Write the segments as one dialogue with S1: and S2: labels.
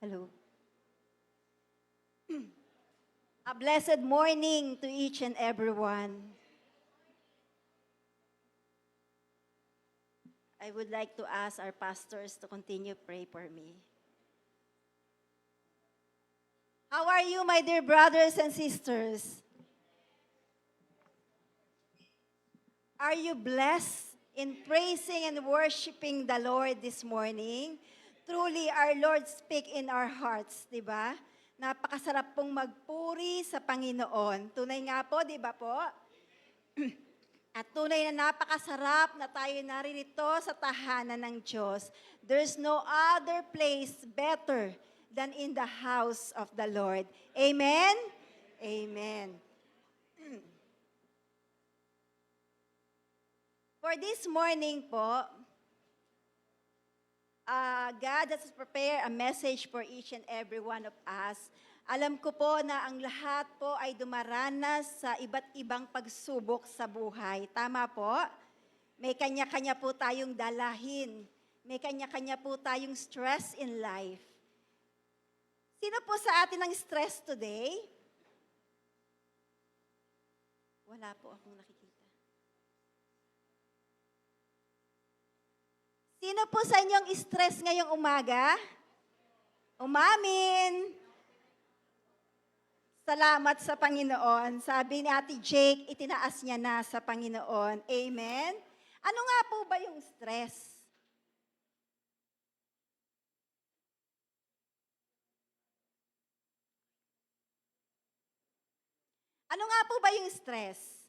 S1: Hello. A blessed morning to each and everyone. I would like to ask our pastors to continue pray for me. How are you, my dear brothers and sisters? Are you blessed in praising and worshiping the Lord this morning? Truly, our Lord speak in our hearts, di ba? Napakasarap pong magpuri sa Panginoon. Tunay nga po, di ba po? At tunay na napakasarap na tayo naririto sa tahanan ng Diyos. There's no other place better than in the house of the Lord. Amen? Amen. For this morning po, God has prepared a message for each and every one of us. Alam ko po na ang lahat po ay dumaranas sa iba't ibang pagsubok sa buhay. Tama po? May kanya-kanya po tayong dalahin. May kanya-kanya po tayong stress in life. Sino po sa atin ang stress today? Wala po akong nakikita. Sino po sa inyong stress ngayong umaga? Umamin. Salamat sa Panginoon. Sabi ni Ate Jake, itinaas niya na sa Panginoon. Amen? Ano nga po ba yung stress? Ano nga po ba yung stress?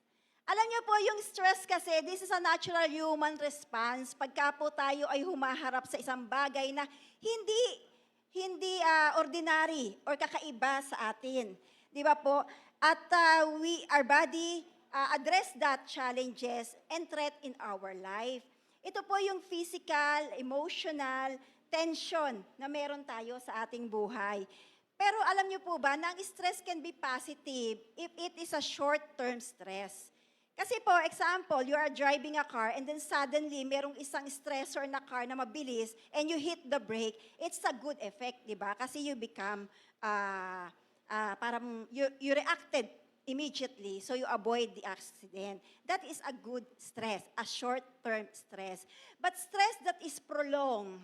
S1: Alam niyo po, yung stress kasi, this is a natural human response. Pagka po tayo ay humaharap sa isang bagay na hindi ordinary or kakaiba sa atin. Di ba po? At our body address that challenges and threat in our life. Ito po yung physical, emotional, tension na meron tayo sa ating buhay. Pero alam niyo po ba na ang stress can be positive if it is a short-term stress. Kasi po, example, you are driving a car and then suddenly merong isang stressor na car na mabilis and you hit the brake, it's a good effect, di ba? Kasi you become, parang you reacted immediately, so you avoid the accident. That is a good stress, a short-term stress. But stress that is prolonged,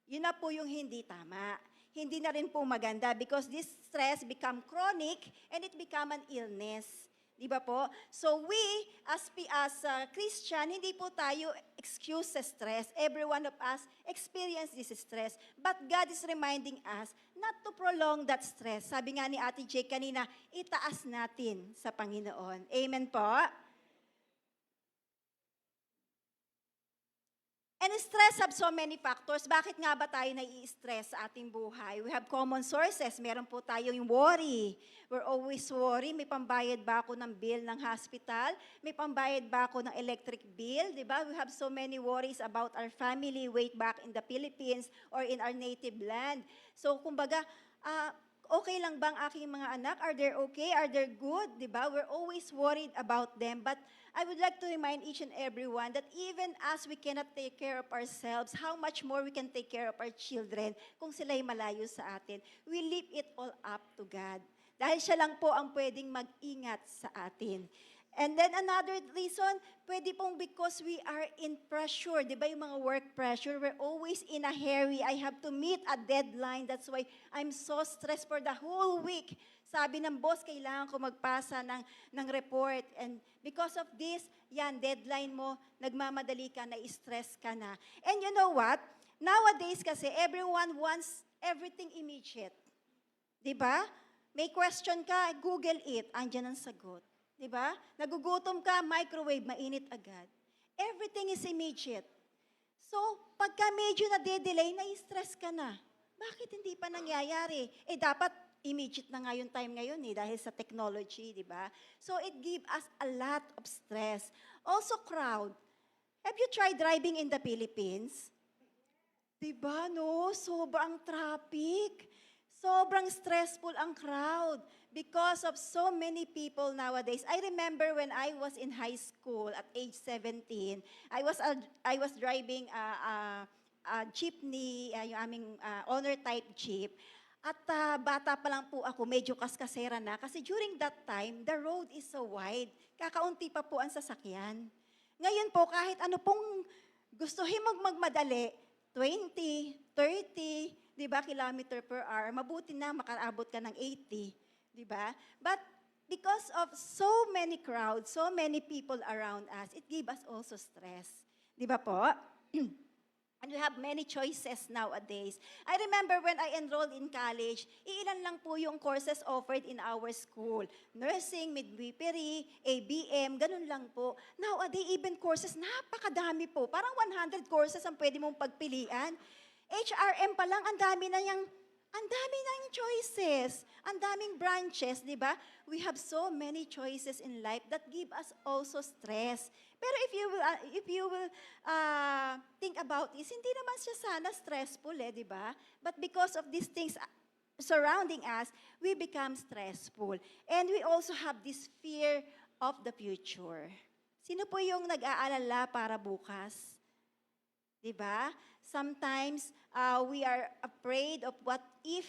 S1: yun na po yung hindi tama. Hindi na rin po maganda because this stress become chronic and it become an illness. Di ba po? So we, as Christian, hindi po tayo excuse sa stress. Every one of us experience this stress. But God is reminding us not to prolong that stress. Sabi nga ni Ate Jake kanina, itaas natin sa Panginoon. Amen po? And stress have so many factors. Bakit nga ba tayo nai-stress sa ating buhay? We have common sources. Meron po tayo yung worry. We're always worry. May pambayad ba ako ng bill ng hospital? May pambayad ba ako ng electric bill? Diba? We have so many worries about our family way back in the Philippines or in our native land. So, kumbaga, okay lang bang aking mga anak? Are they okay? Are they good? Diba? We're always worried about them. But I would like to remind each and everyone that even as we cannot take care of ourselves, how much more we can take care of our children kung sila'y malayo sa atin. We leave it all up to God. Dahil siya lang po ang pwedeng mag-ingat sa atin. And then another reason, pwede pong because we are in pressure. Di ba yung mga work pressure, we're always in a hurry. I have to meet a deadline. That's why I'm so stressed for the whole week. Sabi ng boss, kailangan ko magpasa ng report. And because of this, yan, deadline mo, nagmamadali ka, na-stress ka na. And you know what? Nowadays kasi, everyone wants everything immediate. Di ba? May question ka, Google it, andyan ang sagot. Diba? Nagugutom ka, microwave, mainit agad. Everything is immediate. So, pagka medyo na-delay, na-stress ka na. Bakit hindi pa nangyayari? Dapat immediate na nga yung time ngayon dahil sa technology, di ba? So, it gives us a lot of stress. Also, crowd. Have you tried driving in the Philippines? Diba, no? Sobrang traffic. Sobrang stressful ang crowd because of so many people nowadays. I remember when I was in high school at age 17, I was driving a jeepney, yung aming honor type jeep. At bata pa lang po ako, medyo kaskasera na. Kasi during that time, the road is so wide. Kakaunti pa po ang sasakyan. Ngayon po, kahit ano pong gustuhin mong magmadali, 20, 30, di ba, kilometer per hour, mabuti na makaabot ka ng 80, di ba? But because of so many crowds, so many people around us, it gave us also stress. Di ba po? And we have many choices nowadays. I remember when I enrolled in college, iilan lang po yung courses offered in our school. Nursing, midwifery, ABM, ganun lang po. Nowadays, even courses, napakadami po. Parang 100 courses ang pwede mong pagpilian. HRM pa lang, ang dami na yung choices. Ang daming branches, di ba? We have so many choices in life that give us also stress. Pero if you will think about this, hindi naman siya sana stressful, di ba? But because of these things surrounding us, we become stressful. And we also have this fear of the future. Sino po yung nag-aalala para bukas? Di ba? Sometimes we are afraid of what if.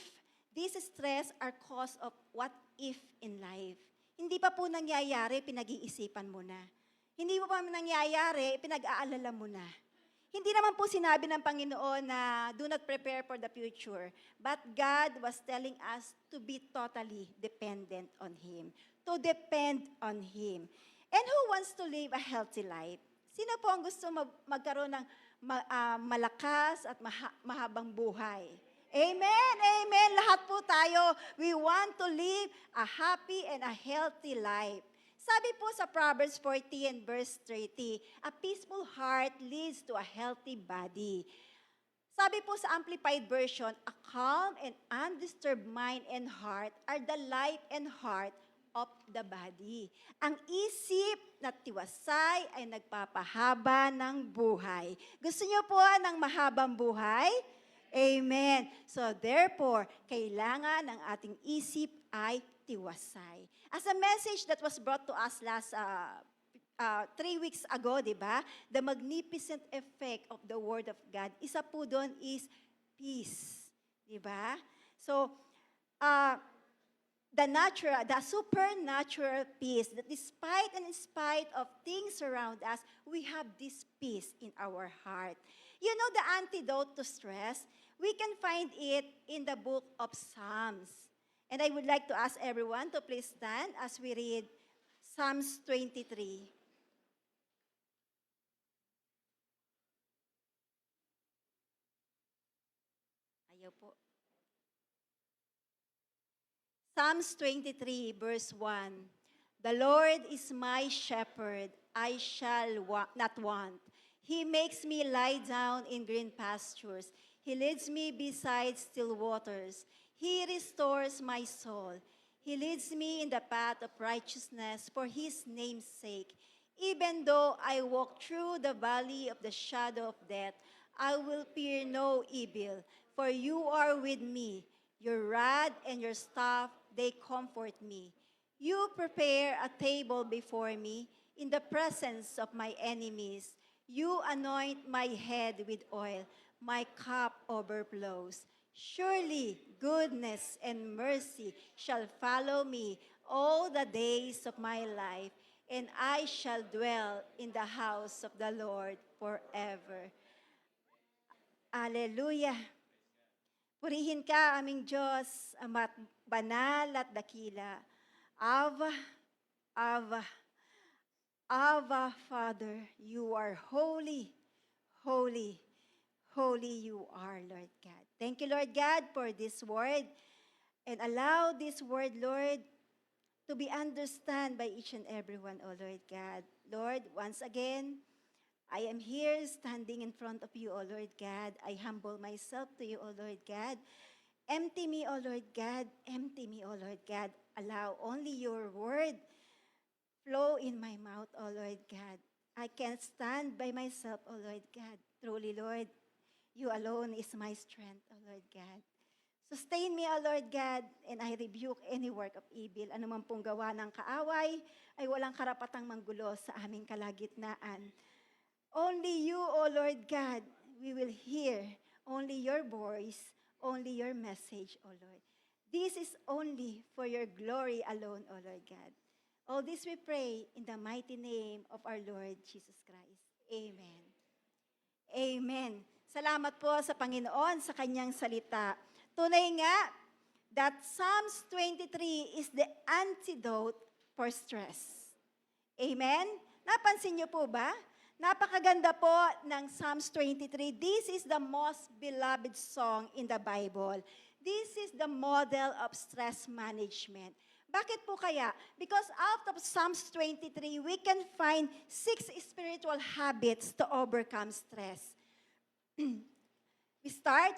S1: This stress are cause of what if in life. Hindi pa po nangyayari, pinag-iisipan mo na. Hindi pa nangyayari, pinag-aalala mo na. Hindi naman po sinabi ng Panginoon na do not prepare for the future. But God was telling us to be totally dependent on Him. To depend on Him. And who wants to live a healthy life? Sino po ang gusto magkaroon ng malakas at mahabang buhay? Amen, amen. Lahat po tayo, we want to live a happy and a healthy life. Sabi po sa Proverbs 40 and verse 30, a peaceful heart leads to a healthy body. Sabi po sa Amplified Version, a calm and undisturbed mind and heart are the life and heart of the body. Ang isip na tiwasay ay nagpapahaba ng buhay. Gusto niyo po ng mahabang buhay? Amen. So therefore, kailangan ng ating isip ay tiwasay. As a message that was brought to us last 3 weeks ago, di ba? The magnificent effect of the Word of God. Isa po doon is peace. Di ba? So, the supernatural peace, that despite and in spite of things around us, we have this peace in our heart. You know the antidote to stress? We can find it in the book of Psalms. And I would like to ask everyone to please stand as we read Psalms 23. Ayaw po. Psalms 23, verse 1. The Lord is my shepherd, I shall not want. He makes me lie down in green pastures. He leads me beside still waters. He restores my soul. He leads me in the path of righteousness for His name's sake. Even though I walk through the valley of the shadow of death, I will fear no evil, for You are with me. Your rod and Your staff, they comfort me. You prepare a table before me in the presence of my enemies. You anoint my head with oil. My cup overflows. Surely goodness and mercy shall follow me all the days of my life, and I shall dwell in the house of the Lord forever. Alleluia. Purihin ka, aming Diyos, Ama't banal at dakila. Ava, Ava, Ava, Father, You are holy, holy, holy You are, Lord God. Thank You, Lord God, for this word. And allow this word, Lord, to be understood by each and everyone, O Lord God. Lord, once again, I am here standing in front of You, O Lord God. I humble myself to You, O Lord God. Empty me, O Lord God. Empty me, O Lord God. Allow only Your word flow in my mouth, O Lord God. I can't stand by myself, O Lord God. Truly, Lord, You alone is my strength, O Lord God. Sustain me, O Lord God, and I rebuke any work of evil. Ano man pong gawa ng kaaway, ay walang karapatang manggulo sa aming kalagitnaan. Only You, O Lord God, we will hear only Your voice. only your message, O Lord. This is only for your glory alone, O Lord God. All this we pray in the mighty name of our Lord Jesus Christ. Amen. Amen. Salamat po sa Panginoon sa kanyang salita. Tunay nga that Psalms 23 is the antidote for stress. Amen? Napansin niyo po ba? Napakaganda po ng Psalms 23. This is the most beloved song in the Bible. This is the model of stress management. Bakit po kaya? Because out of Psalms 23, we can find 6 spiritual habits to overcome stress. Let's start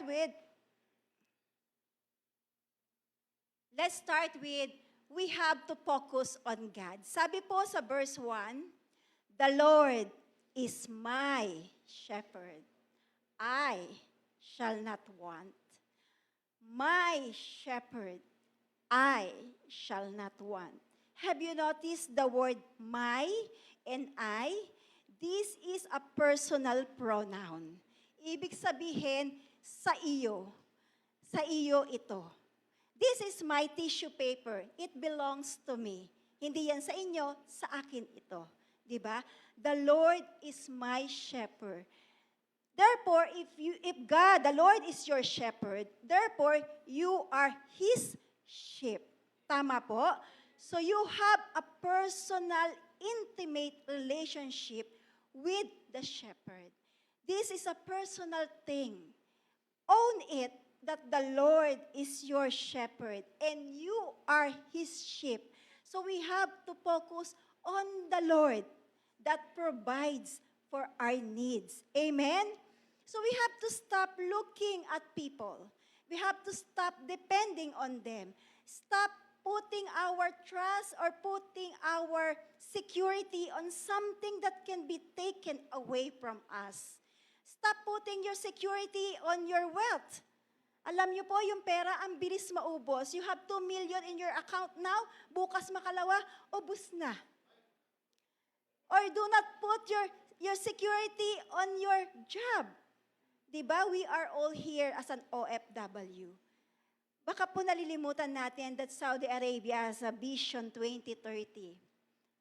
S1: with, we have to focus on God. Sabi po sa verse 1, the Lord is my shepherd. I shall not want. My shepherd, I shall not want. Have you noticed the word my and I? This is a personal pronoun. Ibig sabihin, sa iyo. Sa iyo ito. This is my tissue paper. It belongs to me. Hindi yan sa inyo, sa akin ito. Diba? The Lord is my shepherd. Therefore, if God, the Lord is your shepherd, therefore, you are His sheep. Tama po? So you have a personal, intimate relationship with the shepherd. This is a personal thing. Own it that the Lord is your shepherd and you are His sheep. So we have to focus on the Lord that provides for our needs. Amen? So we have to stop looking at people. We have to stop depending on them. Stop putting our trust or putting our security on something that can be taken away from us. Stop putting your security on your wealth. Alam niyo po, yung pera, ang bilis maubos. You have 2 million in your account now, bukas makalawa, ubos na. Or do not put your security on your job. Diba? We are all here as an OFW. Baka po nalilimutan natin that Saudi Arabia has a Vision 2030.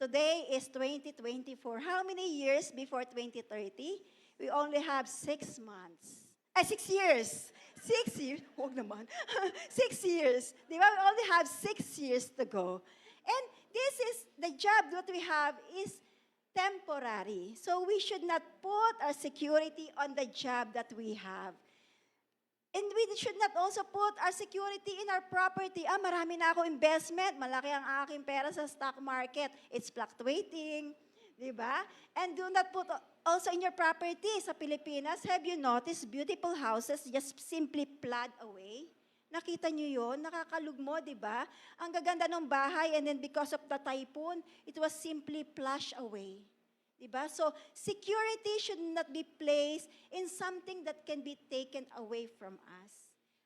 S1: Today is 2024. How many years before 2030? We only have 6 months. 6 years. 6 years? Huwag naman. 6 years. Diba? We only have 6 years to go. And this is, the job that we have is temporary. So we should not put our security on the job that we have. And we should not also put our security in our property. Marami na ako investment. Malaki ang aking pera sa stock market. It's fluctuating. Diba? And do not put also in your property sa Pilipinas. Have you noticed beautiful houses just simply plowed away? Nakita nyo yun? Nakakalugmo, diba? Ang gaganda ng bahay and then because of the typhoon, it was simply flushed away. Diba? So, security should not be placed in something that can be taken away from us.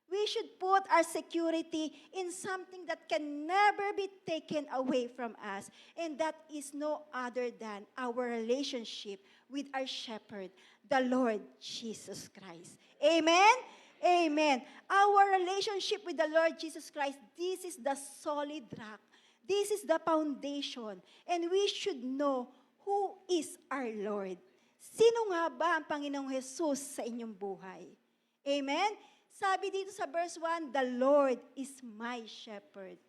S1: We should put our security in something that can never be taken away from us. And that is no other than our relationship with our shepherd, the Lord Jesus Christ. Amen? Amen. Our relationship with the Lord Jesus Christ, this is the solid rock. This is the foundation. And we should know who is our Lord. Sino nga ba ang Panginoong Jesus sa inyong buhay? Amen? Sabi dito sa verse 1, the Lord is my shepherd.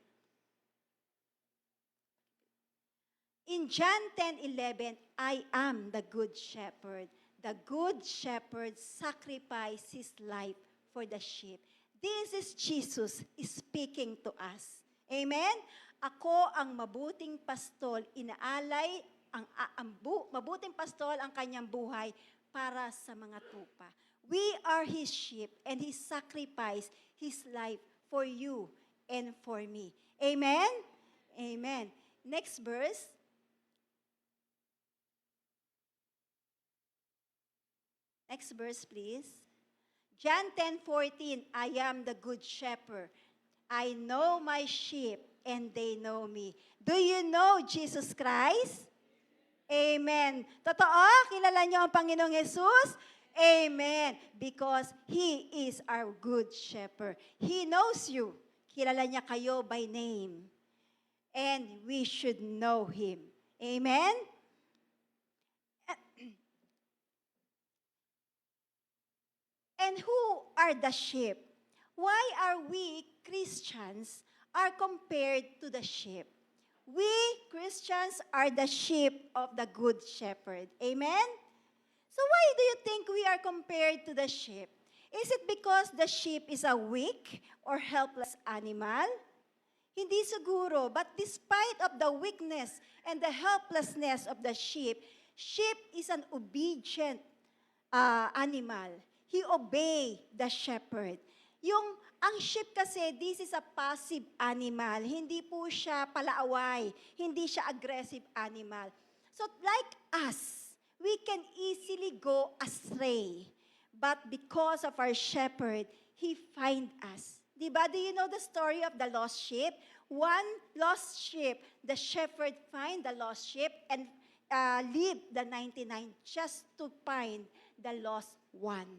S1: In John 10:11, I am the good shepherd. The good shepherd sacrificed his life for the sheep. This is Jesus speaking to us. Amen? Ako ang mabuting pastol, inaalay mabuting pastol ang kanyang buhay para sa mga tupa. We are His sheep and He sacrificed His life for you and for me. Amen? Amen. Next verse. Next verse, please. John 10:14, I am the good shepherd. I know my sheep and they know me. Do you know Jesus Christ? Amen. Totoo, kilala niyo ang Panginoong Jesus? Amen. Because He is our good shepherd. He knows you. Kilala niya kayo by name. And we should know Him. Amen? And who are the sheep? Why are we Christians are compared to the sheep? We Christians are the sheep of the good shepherd. Amen? So why do you think we are compared to the sheep? Is it because the sheep is a weak or helpless animal? Hindi siguro, but despite of the weakness and the helplessness of the sheep, sheep is an obedient animal. He obey the shepherd. Ang sheep kasi, this is a passive animal. Hindi po siya palaaway. Hindi siya aggressive animal. So like us, we can easily go astray. But because of our shepherd, He find us. Diba? Do you know the story of the lost sheep? One lost sheep, the shepherd find the lost sheep and leave the 99 just to find the lost one.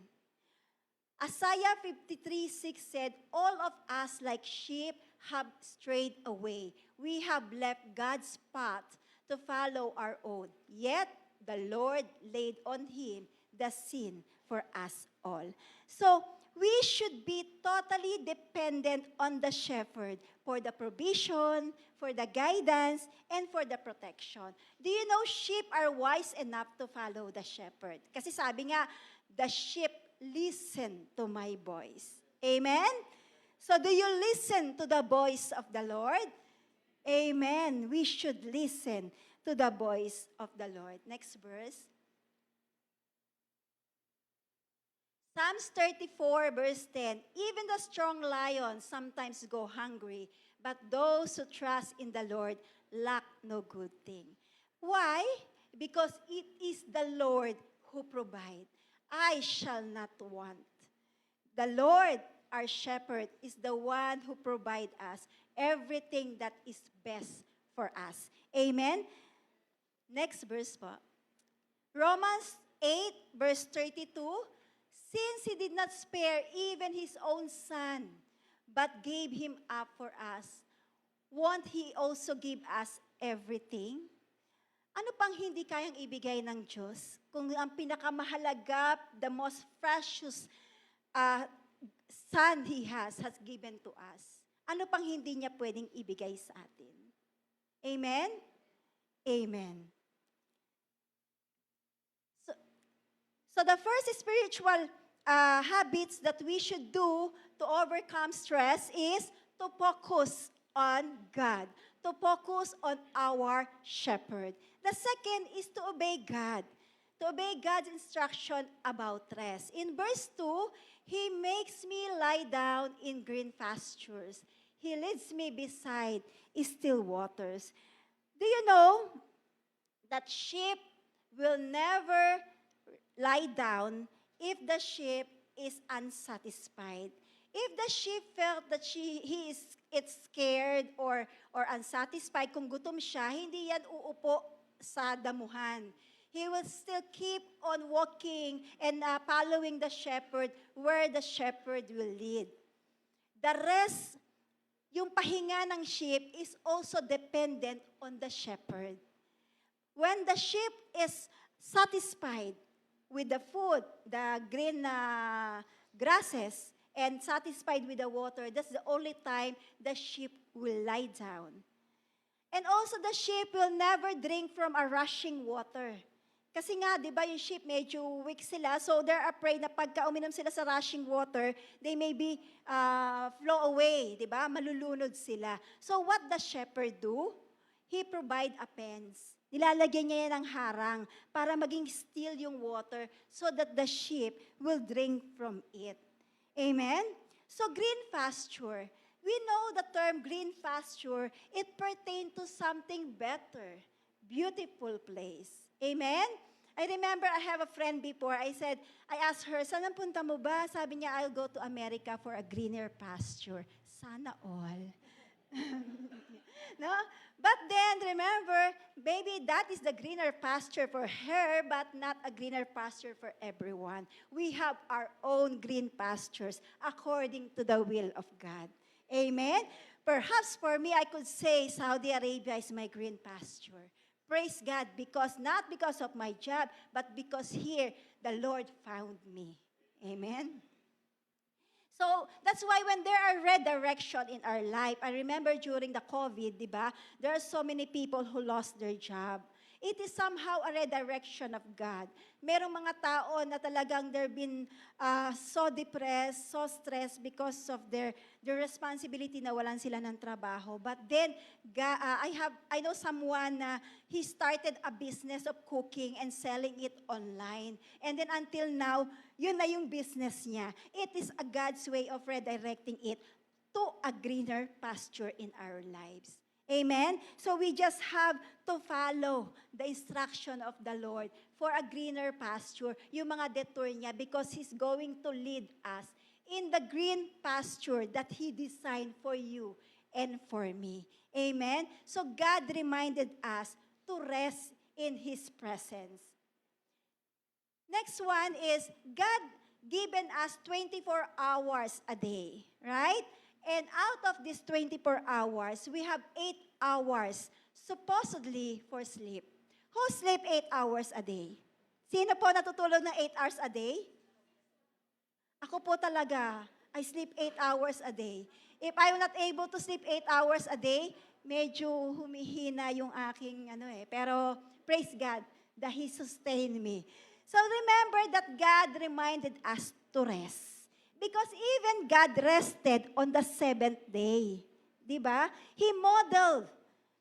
S1: Isaiah 53:6 said, all of us like sheep have strayed away. We have left God's path to follow our own. Yet the Lord laid on Him the sin for us all. So, we should be totally dependent on the shepherd for the provision, for the guidance, and for the protection. Do you know sheep are wise enough to follow the shepherd? Kasi sabi nga, the sheep listen to my voice. Amen? So do you listen to the voice of the Lord? Amen. We should listen to the voice of the Lord. Next verse. Psalms 34, verse 10, even the strong lions sometimes go hungry, but those who trust in the Lord lack no good thing. Why? Because it is the Lord who provides. I shall not want. The Lord, our shepherd, is the one who provides us everything that is best for us. Amen? Next verse po. Romans 8, verse 32, since He did not spare even His own Son, but gave Him up for us, won't He also give us everything? Ano pang hindi kayang ibigay ng Diyos? Kung ang pinakamahalaga, the most precious Son He has given to us. Ano pang hindi niya pwedeng ibigay sa atin? Amen? Amen. So the first spiritual habits that we should do to overcome stress is to focus on God, to focus on our shepherd. The second is to obey God, to obey God's instruction about rest. In verse 2, He makes me lie down in green pastures. He leads me beside still waters. Do you know that sheep will never lie down if the sheep is unsatisfied? If the sheep felt that it's scared or unsatisfied, kung gutom siya, hindi yan uupo sa damuhan. He will still keep on walking and following the shepherd where the shepherd will lead. The rest, yung pahinga ng sheep is also dependent on the shepherd. When the sheep is satisfied with the food, the green grasses, and satisfied with the water, that's the only time the sheep will lie down. And also the sheep will never drink from a rushing water. Kasi nga, di ba, yung sheep medyo weak sila, so they're afraid na pagka uminom sila sa rushing water, they may be flow away, di ba? Malulunod sila. So what does shepherd do? He provide a pens. Nilalagyan niya yan ng harang para maging still yung water so that the sheep will drink from it. Amen? So green pasture. We know the term green pasture, it pertains to something better, beautiful place. Amen? I remember I have a friend before, I asked her, saan ang punta mo ba? Sabi niya, I'll go to America for a greener pasture. Sana all. No? But then remember, maybe that is the greener pasture for her, but not a greener pasture for everyone. We have our own green pastures according to the will of God. Amen? Perhaps for me, I could say Saudi Arabia is my green pasture. Praise God, because not because of my job, but because here the Lord found me. Amen? So that's why when there are redirection in our life, I remember during the COVID, di ba, there are so many people who lost their job. It is somehow a redirection of God. Merong mga tao na talagang they've been so depressed, so stressed because of their responsibility na walan sila ng trabaho. But then, I know someone na he started a business of cooking and selling it online. And then until now, yun na yung business niya. It is a God's way of redirecting it to a greener pasture in our lives. Amen? So we just have to follow the instruction of the Lord for a greener pasture, yung mga detour niya, because He's going to lead us in the green pasture that He designed for you and for me. Amen? So God reminded us to rest in His presence. Next one is, God given us 24 hours a day, right? And out of these 24 hours, we have 8 hours supposedly for sleep. Who sleep 8 hours a day? Sino po natutulog ng 8 hours a day? Ako po talaga, I sleep 8 hours a day. If I'm not able to sleep 8 hours a day, medyo humihina yung aking pero praise God that He sustained me. So remember that God reminded us to rest. Because even God rested on the 7th day. Di ba? He modeled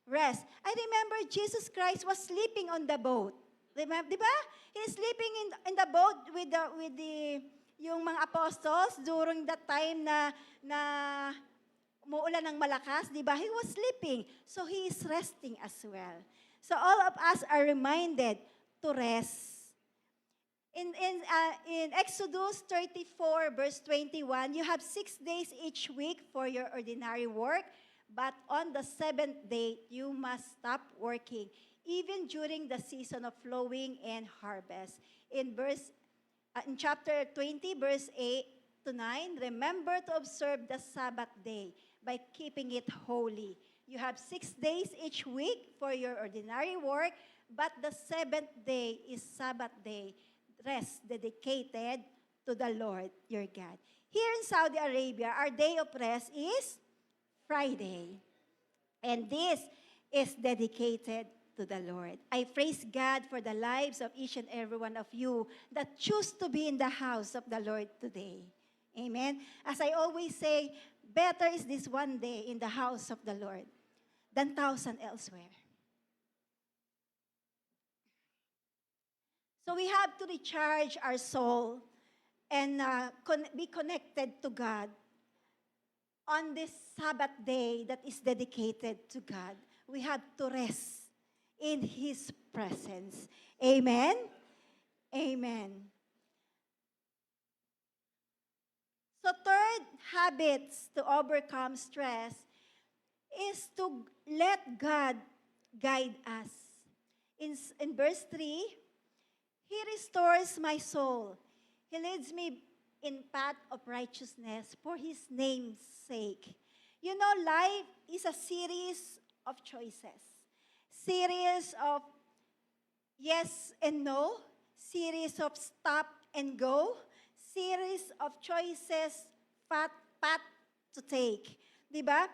S1: rest. I remember Jesus Christ was sleeping on the boat. Remember, di ba? He's sleeping in the boat with yung mga apostles during that time na umuulan ng malakas, di ba? He was sleeping. So he is resting as well. So all of us are reminded to rest. In Exodus 34, verse 21, you have 6 days each week for your ordinary work, but on the 7th day, you must stop working, even during the season of plowing and harvest. In chapter 20, verse 8 to 9, remember to observe the Sabbath day by keeping it holy. You have 6 days each week for your ordinary work, but the 7th day is Sabbath day, rest dedicated to the Lord your God. Here in Saudi Arabia, our day of rest is Friday. And this is dedicated to the Lord. I praise God for the lives of each and every one of you that choose to be in the house of the Lord today. Amen. As I always say, better is this one day in the house of the Lord than 1,000 elsewhere. So we have to recharge our soul and be connected to God on this Sabbath day that is dedicated to God. We have to rest in His presence. Amen? Amen. So third habits to overcome stress is to let God guide us. In verse 3, He restores my soul. He leads me in path of righteousness for His name's sake. You know, life is a series of choices. Series of yes and no. Series of stop and go. Series of choices, path to take. Diba?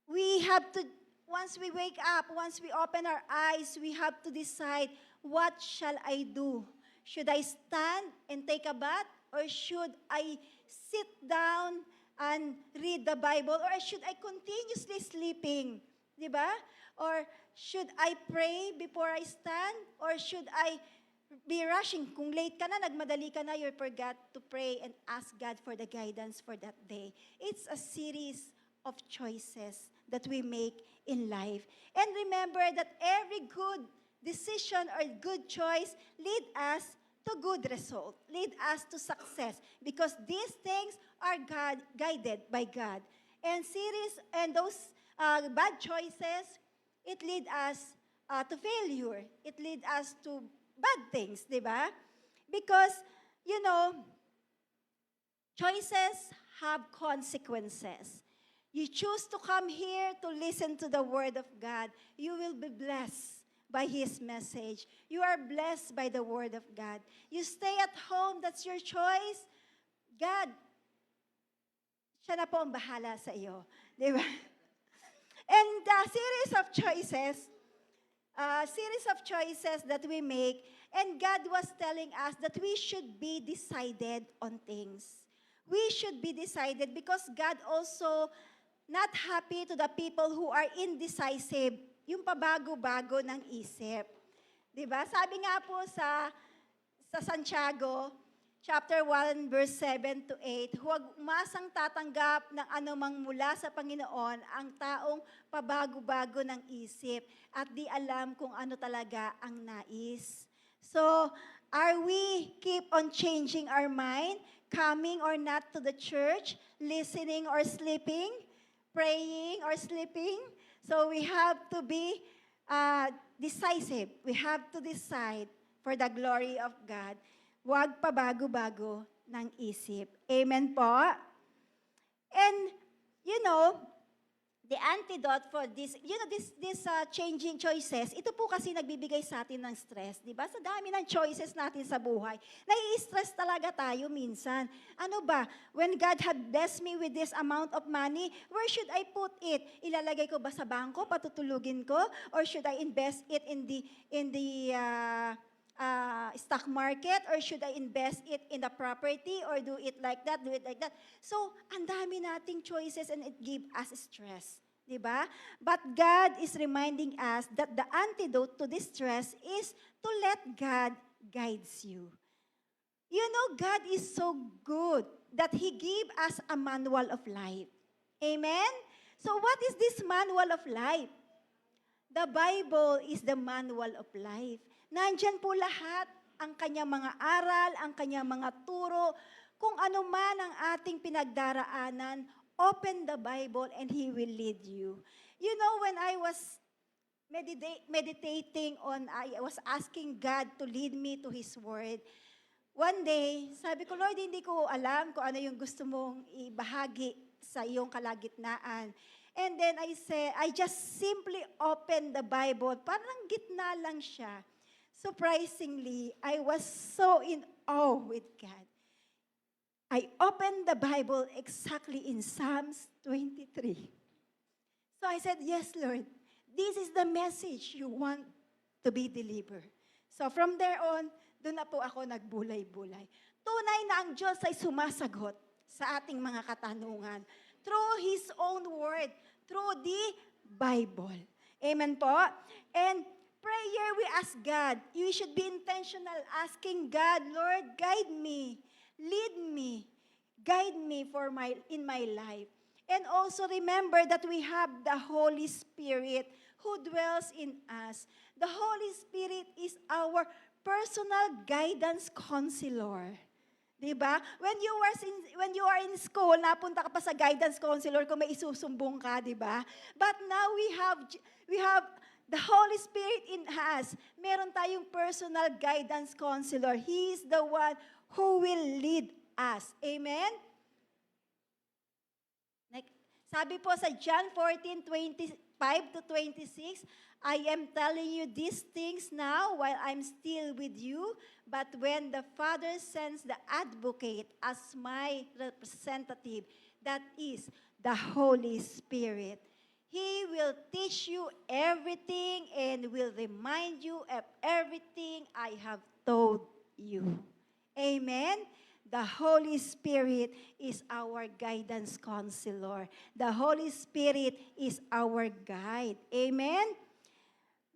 S1: We have to, once we wake up, once we open our eyes, we have to decide, what shall I do? Should I stand and take a bath? Or should I sit down and read the Bible? Or should I continuously sleeping? Diba? Or should I pray before I stand? Or should I be rushing? Kung late ka na, nagmadali ka na, you forgot to pray and ask God for the guidance for that day. It's a series of choices that we make in life. And remember that every good decision or good choice lead us to good result, lead us to success, because these things are guided by God. And those bad choices, it lead us to failure. It lead us to bad things, di ba? Because, you know, choices have consequences. You choose to come here to listen to the Word of God, you will be blessed by His message. You are blessed by the Word of God. You stay at home, that's your choice. God, siya na po ang bahala sa iyo. Di ba? And the series of choices that we make, and God was telling us that we should be decided on things. We should be decided because God also not happy to the people who are indecisive, yung pabago-bago ng isip. Diba? Sabi nga po sa Santiago, chapter 1, verse 7 to 8, huwag umasang tatanggap ng anumang mula sa Panginoon ang taong pabago-bago ng isip at di alam kung ano talaga ang nais. So, are we keep on changing our mind, coming or not to the church, listening or sleeping, praying or sleeping? So we have to be decisive. We have to decide for the glory of God. Huwag pabago-bago ng isip. Amen po? And, you know, the antidote for this, changing choices, ito po kasi nagbibigay sa atin ng stress, di ba? Sa dami ng choices natin sa buhay, nai-stress talaga tayo minsan. Ano ba? When God had blessed me with this amount of money, where should I put it? Ilalagay ko ba sa bangko, patutulugin ko? Or should I invest it in the stock market, or should I invest it in the property, or do it like that? So, ang dami nating choices and it give us stress. Diba? But God is reminding us that the antidote to this stress is to let God guides you. You know, God is so good that He gave us a manual of life. Amen? So what is this manual of life? The Bible is the manual of life. Nandyan po lahat ang kanyang mga aral, ang kanyang mga turo, kung ano man ang ating pinagdaraanan, open the Bible and He will lead you. You know, when I was meditating I was asking God to lead me to His Word. One day, sabi ko, Lord, hindi ko alam kung ano yung gusto mong ibahagi sa iyong kalagitnaan. And then I just simply opened the Bible. Parang gitna lang siya. Surprisingly, I was so in awe with God. I opened the Bible exactly in Psalms 23. So I said, yes, Lord, this is the message you want to be delivered. So from there on, doon na po ako nagbulay-bulay. Tunay na ang Diyos ay sumasagot sa ating mga katanungan through His own word, through the Bible. Amen po? And prayer, we ask God. You should be intentional asking God, Lord, guide me, lead me, guide me in my life. And also remember that we have the Holy Spirit who dwells in us. The Holy Spirit is our personal guidance counselor. Diba? When you are in school, napunta ka pa sa guidance counselor kung may isusumbong ka, diba? But now we have the Holy Spirit in us. Meron tayong personal guidance counselor. He is the one who will lead us. Amen? Sabi po sa John 14:25 to 26, I am telling you these things now while I'm still with you, but when the Father sends the advocate as my representative, that is the Holy Spirit, He will teach you everything and will remind you of everything I have told you. Amen? The Holy Spirit is our guidance counselor. The Holy Spirit is our guide. Amen?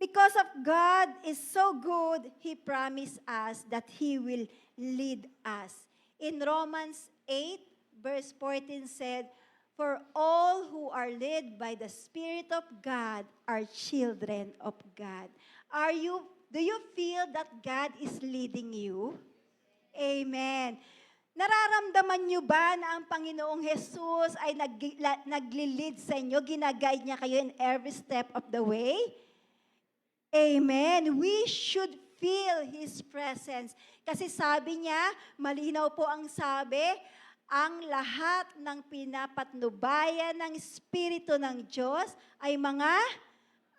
S1: Because of God is so good, He promised us that He will lead us. In Romans 8, verse 14 said, for all who are led by the Spirit of God are children of God. Do you feel that God is leading you? Amen. Nararamdaman niyo ba na ang Panginoong Jesus ay nagli-lead sa inyo, ginaguide niya kayo in every step of the way? Amen. We should feel His presence. Kasi sabi niya, malinaw po ang sabi, ang lahat ng pinapatnubayan ng Espiritu ng Diyos ay mga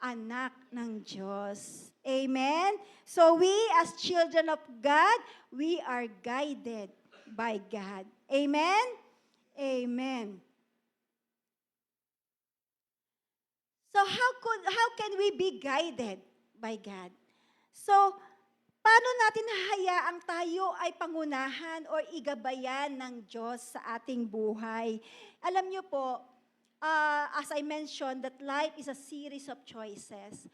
S1: anak ng Diyos. Amen? So we as children of God, we are guided by God. Amen? Amen. So how can we be guided by God? So, paano natin hahayaang tayo ay pangunahan o igabayan ng Diyos sa ating buhay? Alam niyo po, as I mentioned, that life is a series of choices.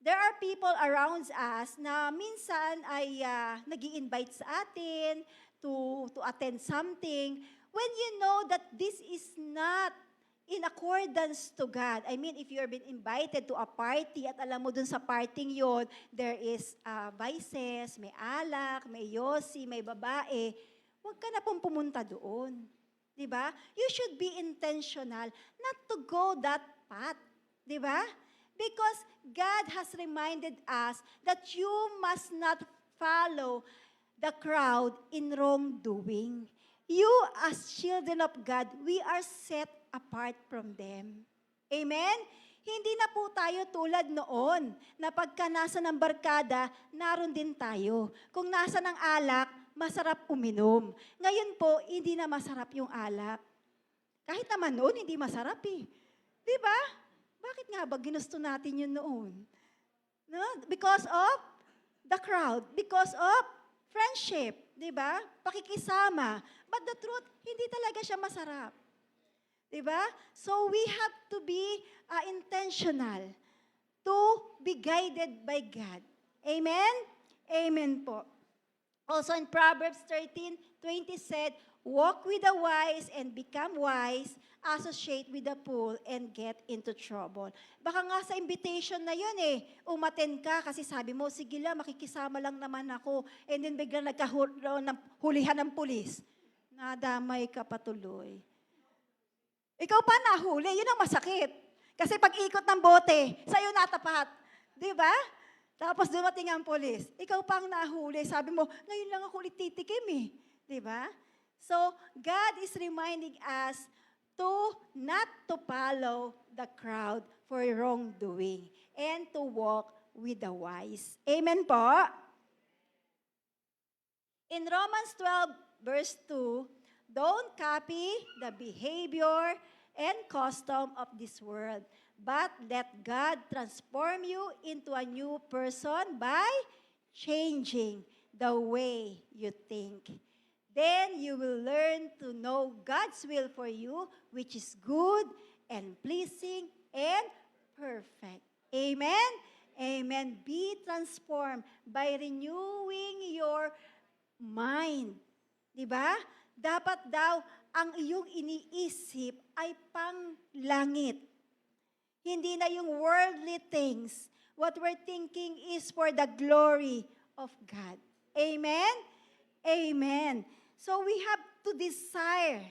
S1: There are people around us na minsan ay nag-i-invite sa atin to attend something when you know that this is not in accordance to God. I mean, if you're been invited to a party at alam mo dun sa parting yon, there is vices, may alak, may yosi, may babae, huwag ka na pong pumunta doon. Diba? You should be intentional not to go that path. Diba? Because God has reminded us that you must not follow the crowd in wrongdoing. You as children of God, we are set apart from them. Amen? Hindi na po tayo tulad noon na pagka nasa ng barkada, naroon din tayo. Kung nasa ng alak, masarap uminom. Ngayon po, hindi na masarap yung alak. Kahit naman noon, hindi masarap eh. Di ba? Bakit nga ba ginusto natin yun noon? No? Because of the crowd. Because of friendship. Di ba? Pakikisama. But the truth, hindi talaga siya masarap. Diba? So we have to be intentional to be guided by God. Amen? Amen po. Also in Proverbs 13:20 said, walk with the wise and become wise, associate with the fool and get into trouble. Baka nga sa invitation na yun umaten ka kasi sabi mo, sige lang, makikisama lang naman ako. And then biglang hulihan ng pulis. Nadamay ka patuloy. Ikaw pa nahuli, yun ang masakit. Kasi pag ikot ng bote, sa'yo natapat. Di ba? Tapos dumating ang polis. Ikaw pa ang nahuli. Sabi mo, ngayon lang ako ulit titikim Di ba? So, God is reminding us to not to follow the crowd for wrongdoing and to walk with the wise. Amen po? In Romans 12, verse 2, don't copy the behavior and custom of this world, but let God transform you into a new person by changing the way you think. Then you will learn to know God's will for you, which is good and pleasing and perfect. Amen? Amen. Be transformed by renewing your mind. Diba? Dapat daw ang iyong iniisip ay pang-langit. Hindi na yung worldly things. What we're thinking is for the glory of God. Amen? Amen. So we have to desire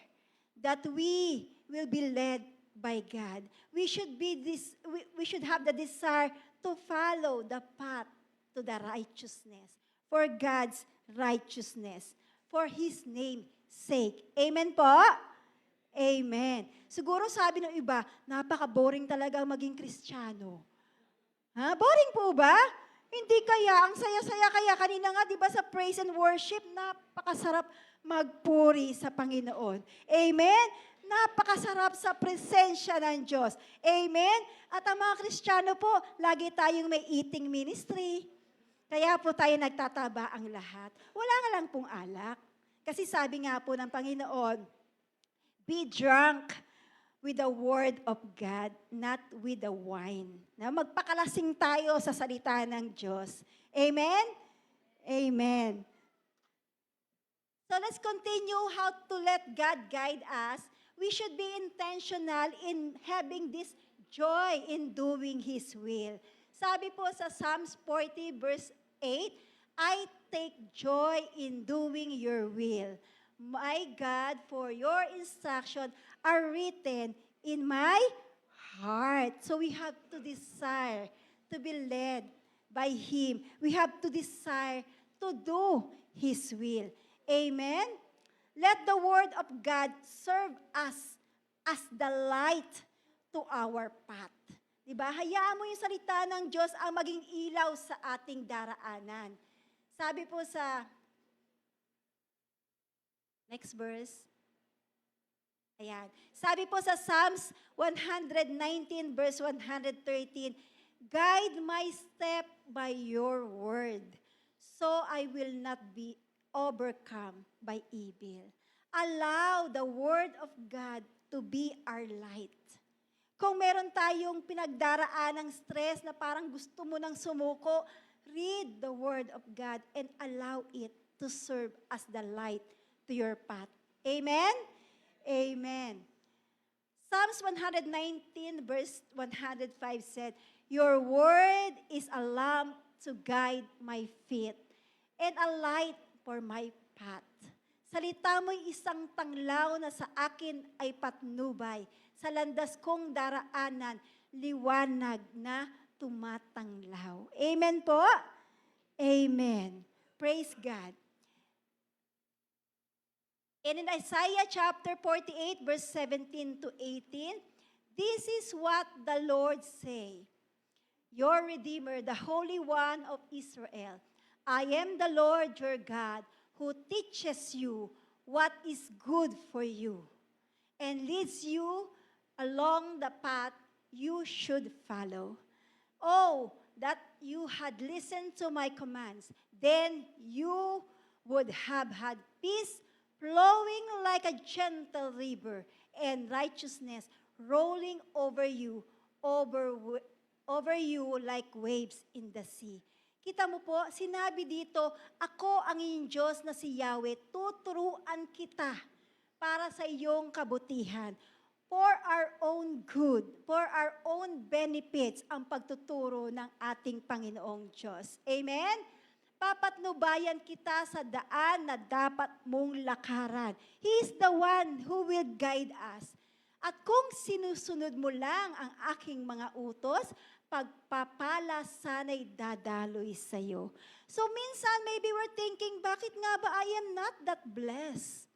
S1: that we will be led by God. We should have the desire to follow the path to the righteousness, for God's righteousness, for His name's sake. Amen po? Amen. Siguro sabi ng iba, napaka-boring talaga maging Kristiyano. Ha? Boring po ba? Hindi kaya, ang saya-saya kaya. Kanina nga, di ba sa praise and worship, napakasarap magpuri sa Panginoon. Amen? Napakasarap sa presensya ng Diyos. Amen? At ang mga Kristiyano po, lagi tayong may eating ministry. Kaya po tayo nagtataba ang lahat. Wala nga lang pong alak. Kasi sabi nga po ng Panginoon, be drunk with the word of God, not with the wine. Na magpakalasing tayo sa salita ng Diyos. Amen? Amen. So let's continue how to let God guide us. We should be intentional in having this joy in doing His will. Sabi po sa Psalms 40 verse 8, I take joy in doing your will. My God, for your instruction are written in my heart. So we have to desire to be led by Him. We have to desire to do His will. Amen? Let the Word of God serve us as the light to our path. Diba? Hayaan mo yung salita ng Diyos ang maging ilaw sa ating daraanan. Sabi po sa, next verse. Ayan. Sabi po sa Psalms 119 verse 113, guide my step by your word, so I will not be overcome by evil. Allow the word of God to be our light. Kung meron tayong pinagdaraan ng stress na parang gusto mo nang sumuko, read the word of God and allow it to serve as the light to your path. Amen? Amen. Psalms 119 verse 105 said, your word is a lamp to guide my feet and a light for my path. Salita mo'y isang tanglaw na sa akin ay patnubay. Sa landas kong daraanan, liwanag na tumatanglaw. Amen po? Amen. Praise God. And in Isaiah chapter 48, verse 17 to 18, this is what the Lord say, your Redeemer, the Holy One of Israel. I am the Lord your God, who teaches you what is good for you, and leads you along the path you should follow. Oh, that you had listened to my commands, then you would have had peace flowing like a gentle river, and righteousness rolling over you like waves in the sea. Kita mo po, sinabi dito, ako ang iyong Diyos na si Yahweh, tuturuan kita para sa iyong kabutihan. For our own good, for our own benefits, ang pagtuturo ng ating Panginoong Diyos. Amen? Papatnubayan kita sa daan na dapat mong lakaran. He is the one who will guide us. At kung sinusunod mo lang ang aking mga utos, pagpapala sana'y dadaloy sa'yo. So minsan, maybe we're thinking, bakit nga ba I am not that blessed?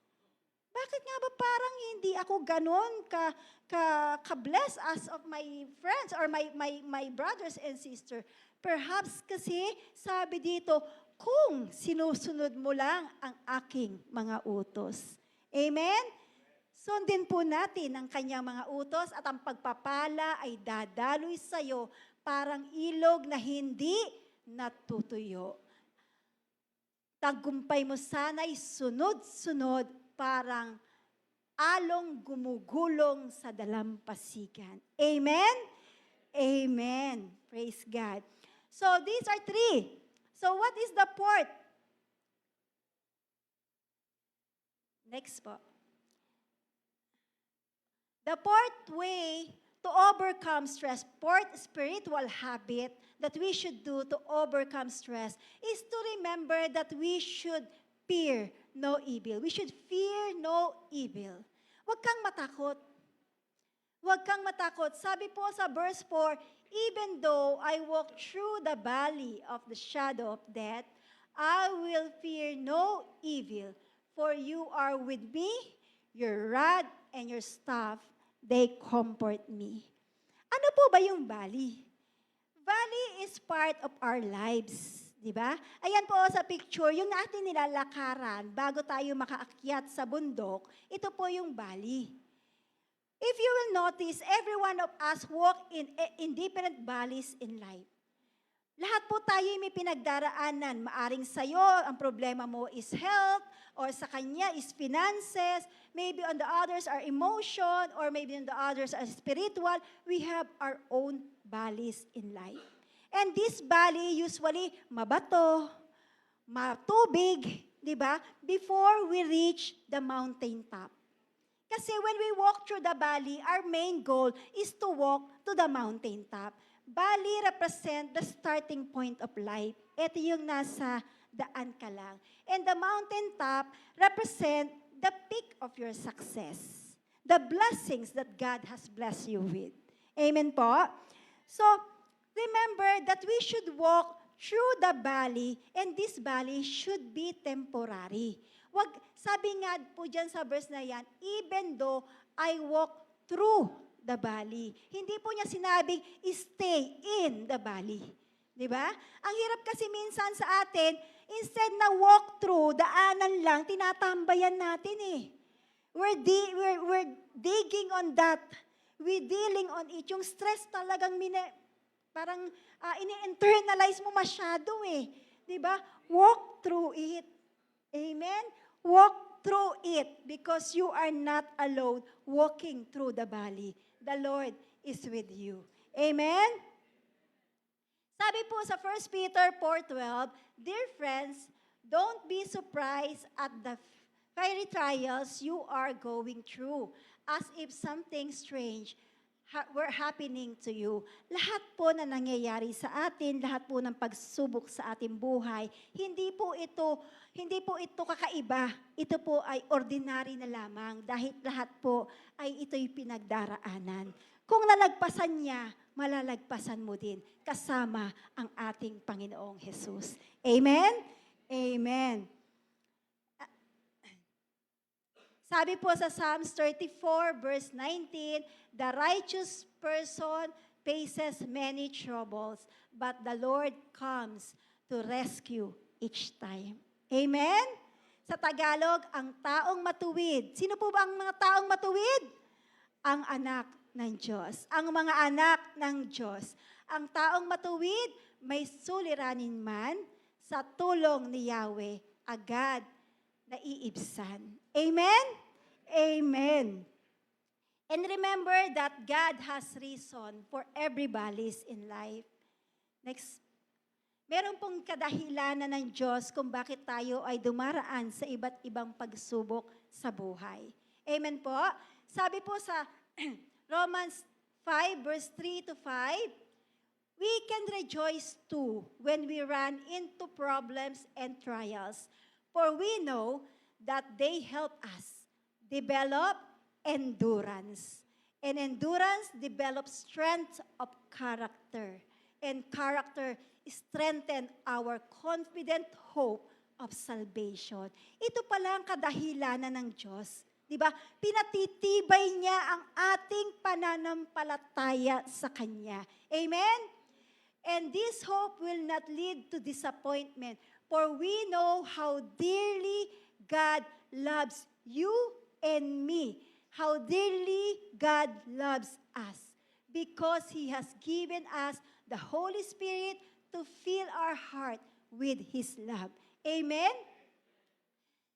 S1: Bakit nga ba parang hindi ako ganon ka-blessed as of my friends or my brothers and sisters? Perhaps kasi, sabi dito, kung sinusunod mo lang ang aking mga utos. Amen? Sundin po natin ang kanyang mga utos at ang pagpapala ay dadaloy sa'yo parang ilog na hindi natutuyo. Tagumpay mo sana'y sunod-sunod parang along gumugulong sa dalampasigan. Amen? Amen. Praise God. So these are three. So what is the fourth? Next po. The fourth way to overcome stress, fourth spiritual habit that we should do to overcome stress is to remember that we should fear no evil. We should fear no evil. Huwag kang matakot. Huwag kang matakot. Sabi po sa verse 4, even though I walk through the valley of the shadow of death, I will fear no evil, for you are with me, your rod and your staff, they comfort me. Ano po ba yung valley? Valley is part of our lives. Diba? Ayan po sa picture, yung natin nilalakaran bago tayo makaakyat sa bundok, ito po yung valley. If you will notice, every one of us walk in different valleys in life. Lahat po tayo may pinagdaraanan. Maaring sa'yo, ang problema mo is health, or sa kanya is finances, maybe on the others are emotion, or maybe on the others are spiritual. We have our own valleys in life. And this valley usually mabato, matubig, di ba? Before we reach the mountain top. Kasi when we walk through the valley, our main goal is to walk to the mountain top. Valley represent the starting point of life. Ito yung nasa daan ka lang. And the mountain top represent the peak of your success. The blessings that God has blessed you with. Amen po? So, remember that we should walk through the valley, and this valley should be temporary. Wag, sabi nga po dyan sa verse na yan, even though I walk through the valley. Hindi po niya sinabing, stay in the valley. Di ba? Ang hirap kasi minsan sa atin, instead na walk through, daanan lang, tinatambayan natin eh. We're digging on that. We're dealing on it. Yung stress talagang parang ini-internalize mo masyado eh. Di ba? Walk through it. Amen? Walk through it because you are not alone walking through the valley. The Lord is with you. Amen? Sabi po sa 1 Peter 4:12, Dear friends, don't be surprised at the fiery trials you are going through, as if something strange were happening to you. Lahat po na nangyayari sa atin, lahat po ng pagsubok sa ating buhay, hindi po ito kakaiba. Ito po ay ordinary na lamang dahil lahat po ay ito'y pinagdaraanan. Kung nalagpasan niya, malalagpasan mo din kasama ang ating Panginoong Jesus. Amen? Amen. Sabi po sa Psalms 34 verse 19, the righteous person faces many troubles, but the Lord comes to rescue each time. Amen? Sa Tagalog, ang taong matuwid. Sino po ba ang mga taong matuwid? Ang anak ng Diyos. Ang mga anak ng Diyos. Ang taong matuwid, may suliranin man, sa tulong ni Yahweh, agad naiibsan. Amen? Amen. And remember that God has reason for every valleys in life. Next, meron pong kadahilanan ng Diyos kung bakit tayo ay dumaraan sa iba't ibang pagsubok sa buhay. Amen po? Sabi po sa Romans 5 verse 3 to 5, we can rejoice too when we run into problems and trials, for we know that they help us develop endurance. And endurance develops strength of character. And character strengthen our confident hope of salvation. Ito pala ang kadahilanan ng Diyos. Diba? Pinatitibay niya ang ating pananampalataya sa Kanya. Amen? And this hope will not lead to disappointment, for we know how dearly God loves you and me. How dearly God loves us, because He has given us the Holy Spirit to fill our heart with His love. Amen?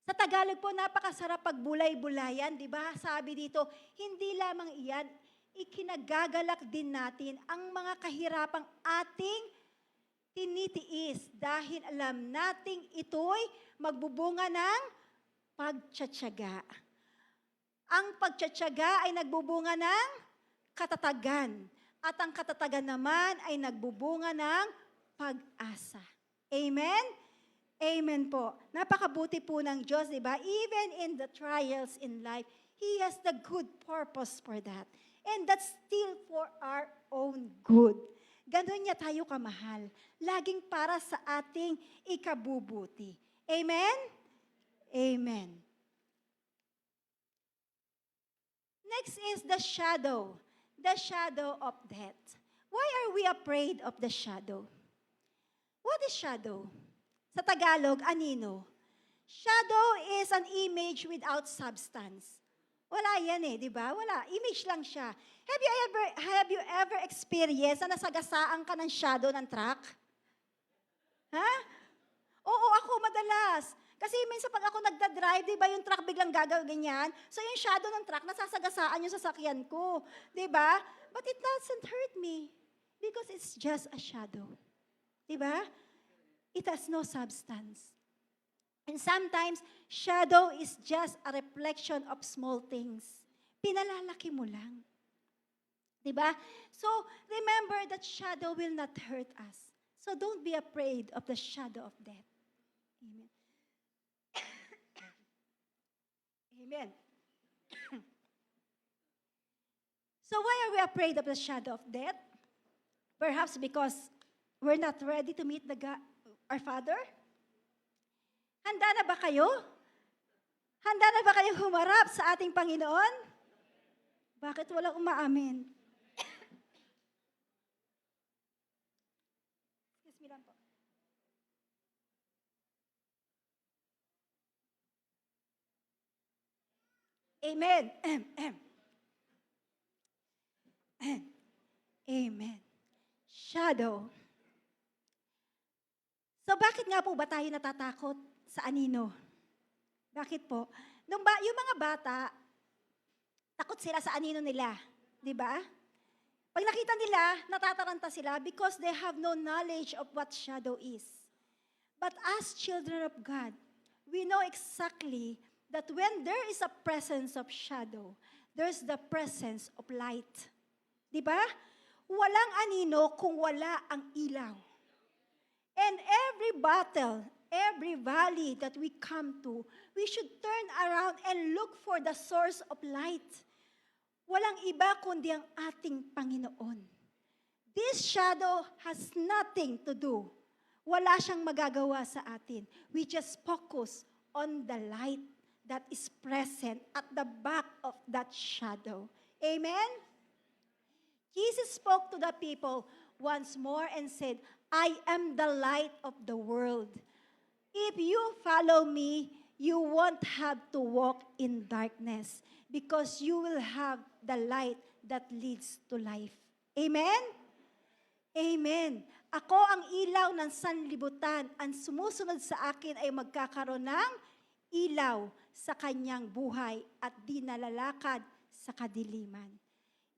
S1: Sa Tagalog po, napakasarap pagbulay-bulayan, di ba? Sabi dito, hindi lamang iyan, ikinagagalak din natin ang mga kahirapang ating tinitiis dahil alam nating ito'y magbubunga ng pagtsatsaga. Ang pagtsatsaga ay nagbubunga ng katatagan. At ang katatagan naman ay nagbubunga ng pag-asa. Amen? Amen po. Napakabuti po ng Diyos, di ba? Even in the trials in life, He has the good purpose for that. And that's still for our own good. Ganon niya tayo kamahal. Laging para sa ating ikabubuti. Amen? Amen. Next is the shadow of death. Why are we afraid of the shadow? What is shadow? Sa Tagalog, anino? Shadow is an image without substance. Wala yan eh, di ba? Wala. Image lang siya. Have you ever experienced na nasagasaan ka ng shadow ng truck? Ha? Oo, ako madalas. Kasi minsan pag ako nagda-drive, di ba yung truck biglang gagaganyan? So yung shadow ng truck, nasasagasaan yung sasakyan ko. Di ba? But it doesn't hurt me. Because it's just a shadow. Di ba? It has no substance. And sometimes, shadow is just a reflection of small things. Pinalalaki mo lang. Diba? So, remember that shadow will not hurt us. So, don't be afraid of the shadow of death. Amen. Amen. So why are we afraid of the shadow of death? Perhaps because we're not ready to meet our Father? Handa na ba kayo? Handa na ba kayo humarap sa ating Panginoon? Bakit walang umaamin? Excuse me lang po. Amen. Amen. Shadow. So bakit nga po ba tayo natatakot sa anino? Bakit po? Yung mga bata, takot sila sa anino nila. Di ba? Pag nakita nila, natataranta sila because they have no knowledge of what shadow is. But as children of God, we know exactly that when there is a presence of shadow, there's the presence of light. Di ba? Walang anino kung wala ang ilaw. And every battle, every valley that we come to, we should turn around and look for the source of light. Walang iba kundi ang ating Panginoon. This shadow has nothing to do. Wala siyang magagawa sa atin. We just focus on the light that is present at the back of that shadow. Amen? Jesus spoke to the people once more and said, I am the light of the world. If you follow me, you won't have to walk in darkness because you will have the light that leads to life. Amen? Amen. Ako ang ilaw ng sanlibutan. Ang sumusunod sa akin ay magkakaroon ng ilaw sa kanyang buhay at di nalalakad sa kadiliman.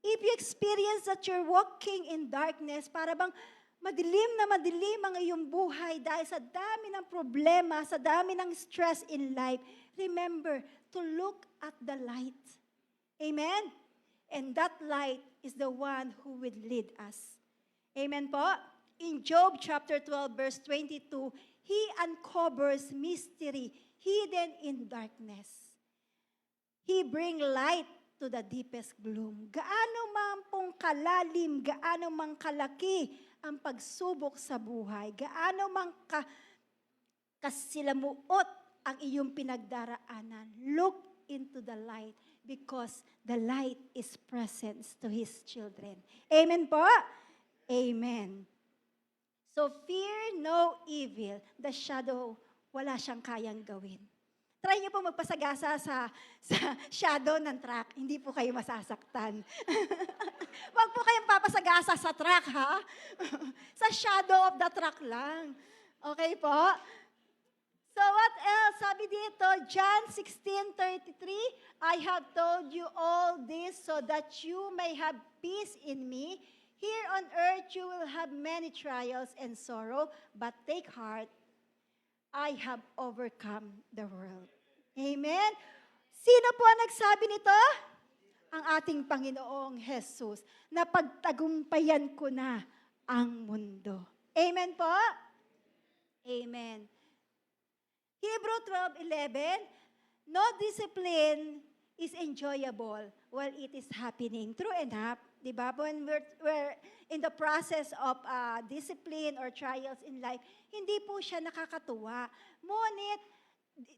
S1: If you experience that you're walking in darkness, para bang madilim ang iyong buhay dahil sa dami ng problema, sa dami ng stress in life, remember to look at the light. Amen? And that light is the one who will lead us. Amen po? In Job chapter 12 verse 22, He uncovers mystery hidden in darkness. He bring light to the deepest gloom. Gaano man pong kalalim, gaano man kalaki ang pagsubok sa buhay, gaano man kasilamuot ang iyong pinagdaraanan, look into the light because the light is present to His children. Amen po? Amen. So fear no evil. The shadow, wala siyang kayang gawin. Try niyo po magpasagasa sa shadow ng truck. Hindi po kayo masasaktan. Huwag po kayong papasagasa sa truck, ha? Sa shadow of the truck lang. Okay po? So what else? Sabi dito, John 16:33, I have told you all this so that you may have peace in me. Here on earth you will have many trials and sorrow, but take heart, I have overcome the world. Amen? Sino po ang nagsabi nito? Ang ating Panginoong Jesus, na pagtagumpayan ko na ang mundo. Amen po? Amen. Hebrew 12:11, no discipline is enjoyable while it is happening. True enough, di ba? When we're in the process of discipline or trials in life, hindi po siya nakakatuwa. Ngunit,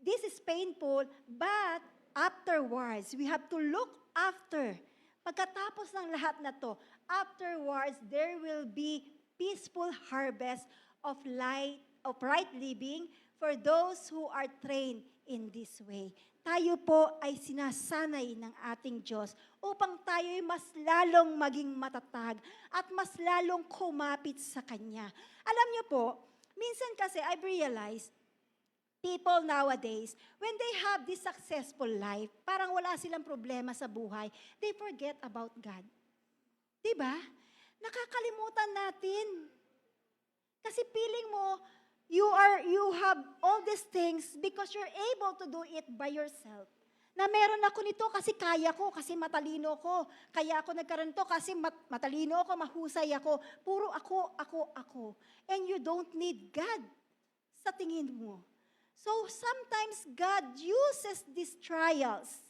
S1: this is painful, but afterwards, we have to look after. Pagkatapos ng lahat na to, afterwards, there will be peaceful harvest of light, of right living for those who are trained in this way. Tayo po ay sinasanay ng ating Diyos upang tayo ay mas lalong maging matatag at mas lalong kumapit sa Kanya. Alam niyo po, minsan kasi I've realized, people nowadays, when they have this successful life, parang wala silang problema sa buhay, they forget about God. Diba? Nakakalimutan natin. Kasi feeling mo, you have all these things because you're able to do it by yourself. Na meron ako nito kasi kaya ko, kasi matalino ko. Kaya ako nagkaroon to kasi matalino ako, mahusay ako. Puro ako. And you don't need God sa tingin mo. So sometimes God uses these trials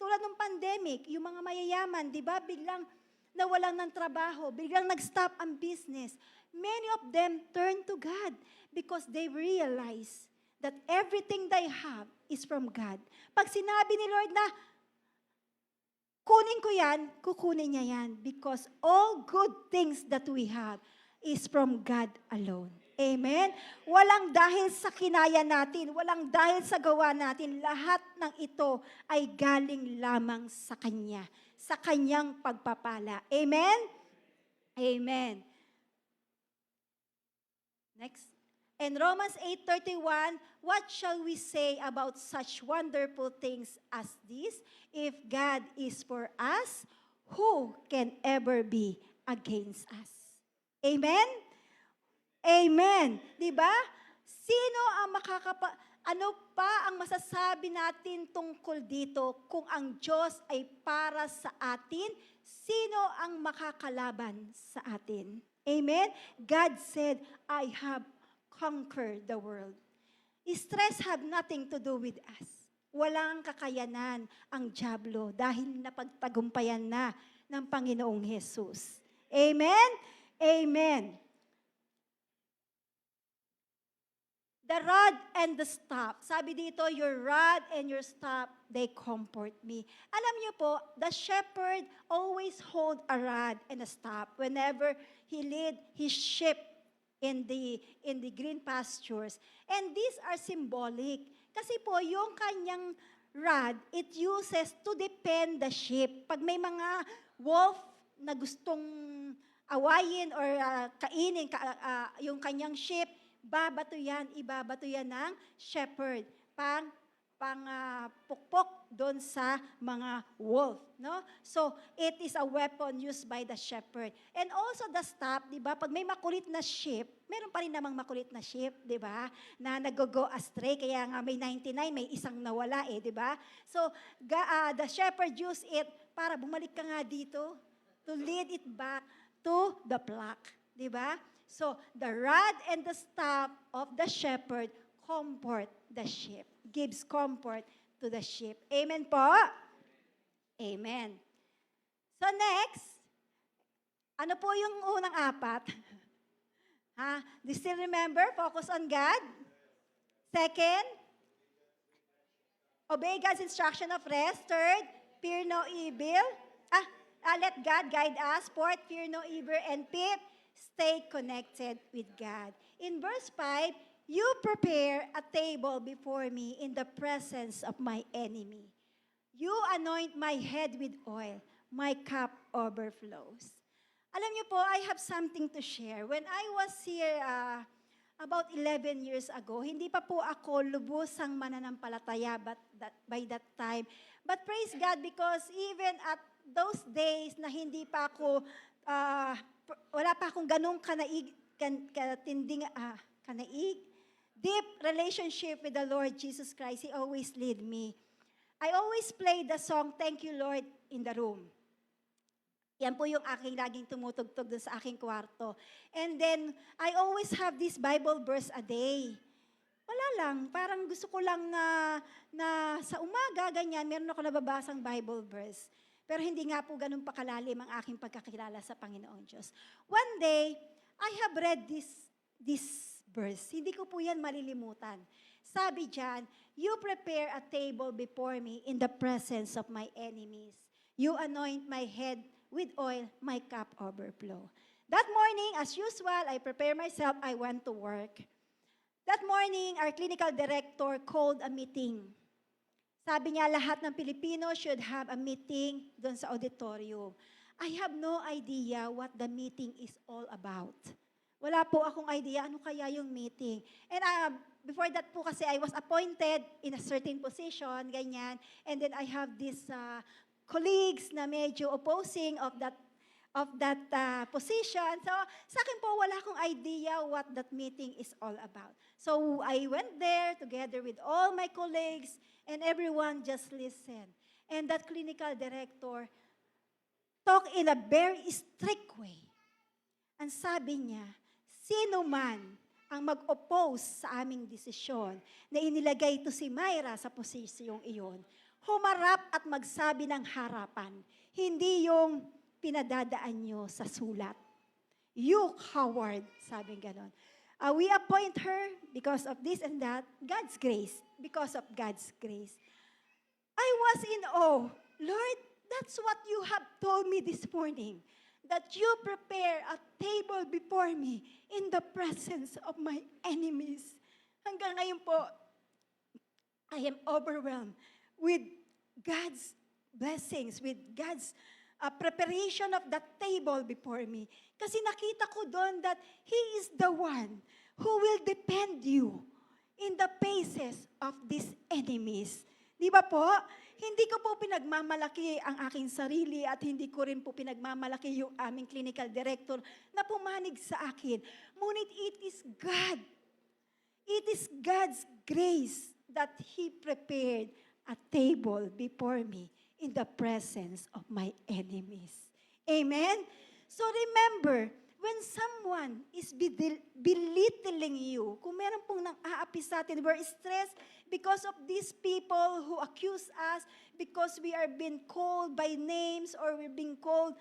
S1: Tulad ng pandemic, yung mga mayayaman, di ba, biglang nawalan ng trabaho, biglang nag-stop ang business. Many of them turn to God because they realize that everything they have is from God. Pag sinabi ni Lord na, kunin ko yan, kukunin niya yan because all good things that we have is from God alone. Amen? Walang dahil sa kinaya natin, walang dahil sa gawa natin, lahat ng ito ay galing lamang sa Kanya, sa Kanyang pagpapala. Amen? Amen. Next. In Romans 8:31, what shall we say about such wonderful things as this? If God is for us, who can ever be against us? Amen? Amen. Di ba? Sino ang ano pa ang masasabi natin tungkol dito kung ang Diyos ay para sa atin? Sino ang makakalaban sa atin? Amen? God said, I have conquered the world. Stress have nothing to do with us. Walang kakayanan ang dyablo dahil napagtagumpayan na ng Panginoong Jesus. Amen? Amen. The rod and the staff. Sabi dito, your rod and your staff, they comfort me. Alam niyo po, the shepherd always hold a rod and a staff whenever he lead his sheep in the green pastures. And these are symbolic. Kasi po, yung kanyang rod, it uses to defend the sheep. Pag may mga wolf na gustong awayin or kainin yung kanyang sheep, ibabato yan ng shepherd, pukpok doon sa mga wolf, no? So, it is a weapon used by the shepherd. And also the staff, di ba? Pag may makulit na sheep, meron pa rin namang makulit na sheep, di ba? Na nag-go astray, kaya nga may 99, may isang nawala di ba? So, the shepherd used it para bumalik ka nga dito, to lead it back to the flock, di ba? So, the rod and the staff of the shepherd comfort the sheep, gives comfort to the sheep. Amen po? Amen. So next, ano po yung unang apat? Do you still remember? Focus on God. Second, obey God's instruction of rest. Third, fear no evil. Let God guide us. Fourth, fear no evil. And fifth, stay connected with God. In verse 5, you prepare a table before me in the presence of my enemy. You anoint my head with oil. My cup overflows. Alam niyo po, I have something to share. When I was here about 11 years ago, hindi pa po ako lubusang mananampalataya by that time. But praise God because even at those days na hindi pa ako wala pa akong ganong deep relationship with the Lord Jesus Christ. He always lead me. I always play the song, Thank You Lord, in the room. Yan po yung aking laging tumutugtog dun sa aking kwarto. And then, I always have this Bible verse a day. Wala lang, parang gusto ko lang na sa umaga, ganyan, meron ako nababasang Bible verse. Pero hindi nga po ganun pakalalim ang aking pagkakilala sa Panginoong Diyos. One day, I have read this verse. Hindi ko po yan malilimutan. Sabi diyan, you prepare a table before me in the presence of my enemies. You anoint my head with oil, my cup overflow. That morning, as usual, I prepare myself, I went to work. That morning, our clinical director called a meeting. Sabi niya, lahat ng Pilipino should have a meeting doon sa auditorium. I have no idea what the meeting is all about. Wala po akong idea ano kaya yung meeting. And before that po kasi I was appointed in a certain position, ganyan. And then I have these colleagues na medyo opposing of that position. So sa akin po wala akong idea what that meeting is all about. So I went there together with all my colleagues and everyone just listened. And that clinical director talked in a very strict way. Ang sabi niya, sino man ang mag-oppose sa aming desisyon na inilagay ito si Myra sa posisyong iyon, humarap at magsabi ng harapan. Hindi yung pinadadaan nyo sa sulat. You coward, sabi ganon. We appoint her because of this and that. God's grace, because of God's grace. I was in awe. Lord, that's what you have told me this morning. That you prepare a table before me in the presence of my enemies. Hanggang ngayon po, I am overwhelmed with God's blessings, with God's preparation of that table before me. Kasi nakita ko doon that He is the one who will defend you in the faces of these enemies. Di ba po? Hindi ko po pinagmamalaki ang aking sarili at hindi ko rin po pinagmamalaki yung aming clinical director na pumanig sa akin. Ngunit it is God. It is God's grace that He prepared a table before me in the presence of my enemies. Amen? So remember, when someone is belittling you, kung meron pong nang-aapi sa atin, we're stressed because of these people who accuse us, because we are being called by names or we're being called,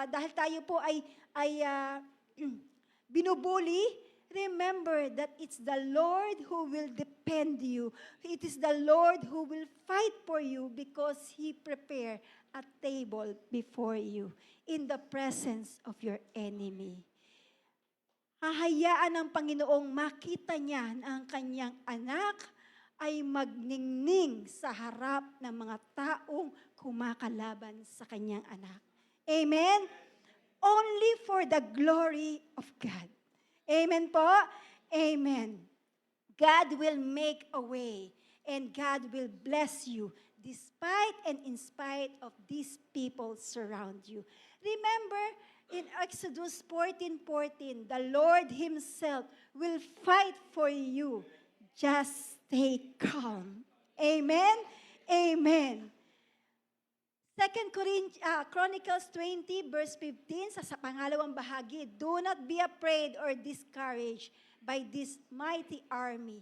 S1: dahil tayo po ay binubuli, remember that it's the Lord who will defend you. It is the Lord who will fight for you because He prepared a table before you in the presence of your enemy. Hahayaan ng Panginoong makita niya na ang kanyang anak ay magningning sa harap ng mga taong kumakalaban sa kanyang anak. Amen? Only for the glory of God. Amen po? Amen. God will make a way and God will bless you despite and in spite of these people surround you. Remember, in Exodus 14:14, the Lord Himself will fight for you. Just stay calm. Amen? Amen. 2 Chronicles 20 verse 15 sa pangalawang bahagi, do not be afraid or discouraged by this mighty army,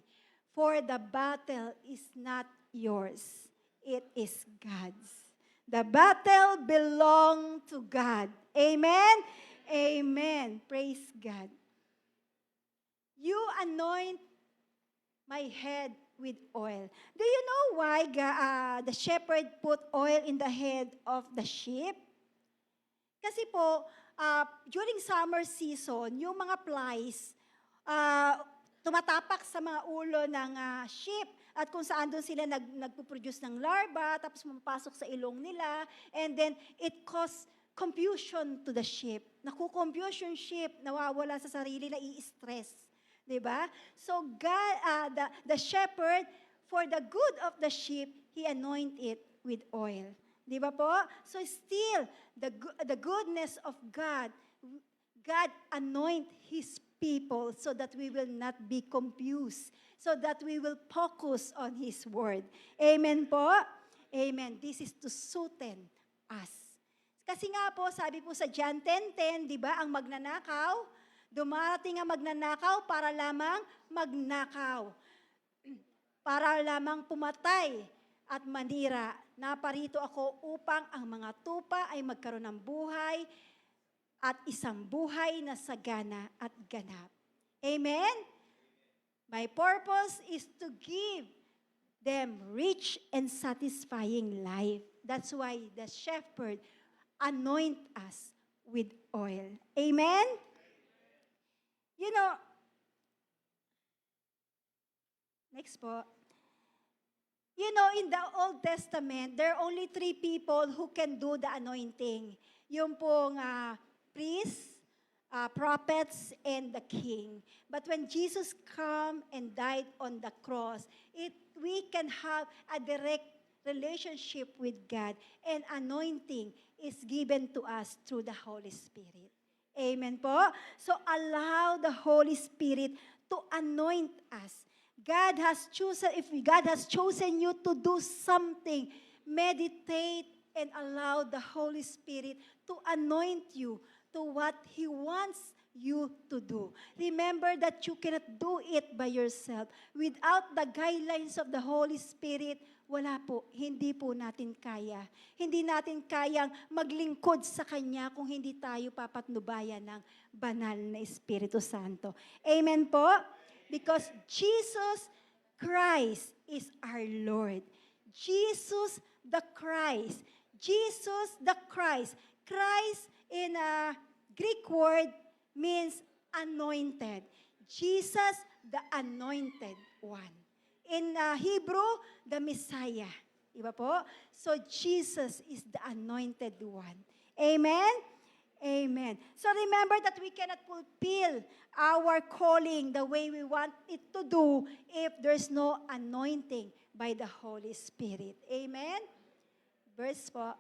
S1: for the battle is not yours, it is God's. The battle belongs to God. Amen? Amen. Praise God. You anoint my head with oil. Do you know why the shepherd put oil in the head of the sheep? Kasi po, during summer season, yung mga flies, tumatapak sa mga ulo ng sheep at kung saan doon sila nagpo-produce ng larva, tapos pumapasok sa ilong nila, and then it causes confusion to the sheep. Naku-confusion sheep, nawawala sa sarili, nai-stress. Diba? So God, the shepherd, for the good of the sheep, He anoint it with oil. Diba po? So still, the goodness of God, God anoint His people so that we will not be confused, so that we will focus on His word. Amen po? Amen. This is to sweeten us. Kasi nga po, sabi po sa John 10:10, di ba, ang magnanakaw, dumarating ang magnanakaw para lamang magnakaw, para lamang pumatay at manira. Naparito ako upang ang mga tupa ay magkaroon ng buhay at isang buhay na sagana at ganap. Amen? My purpose is to give them rich and satisfying life. That's why the shepherd anoint us with oil. Amen? You know, next po. You know, in the Old Testament, there are only 3 people who can do the anointing. Yung pong priests, prophets, and the king. But when Jesus came and died on the cross, we can have a direct relationship with God, and anointing is given to us through the Holy Spirit. Amen po? So allow the Holy Spirit to anoint us. If God has chosen you to do something, meditate and allow the Holy Spirit to anoint you to what He wants you to do. Remember that you cannot do it by yourself. Without the guidelines of the Holy Spirit, wala po, hindi po natin kaya. Hindi natin kayang maglingkod sa Kanya kung hindi tayo papatnubayan ng banal na Espiritu Santo. Amen po? Because Jesus Christ is our Lord. Jesus the Christ. Jesus the Christ. Christ in a Greek word means anointed. Jesus, the anointed one. In Hebrew, the Messiah. Iba po? So, Jesus is the anointed one. Amen? Amen. So, remember that we cannot fulfill our calling the way we want it to do if there's no anointing by the Holy Spirit. Amen? Verse po.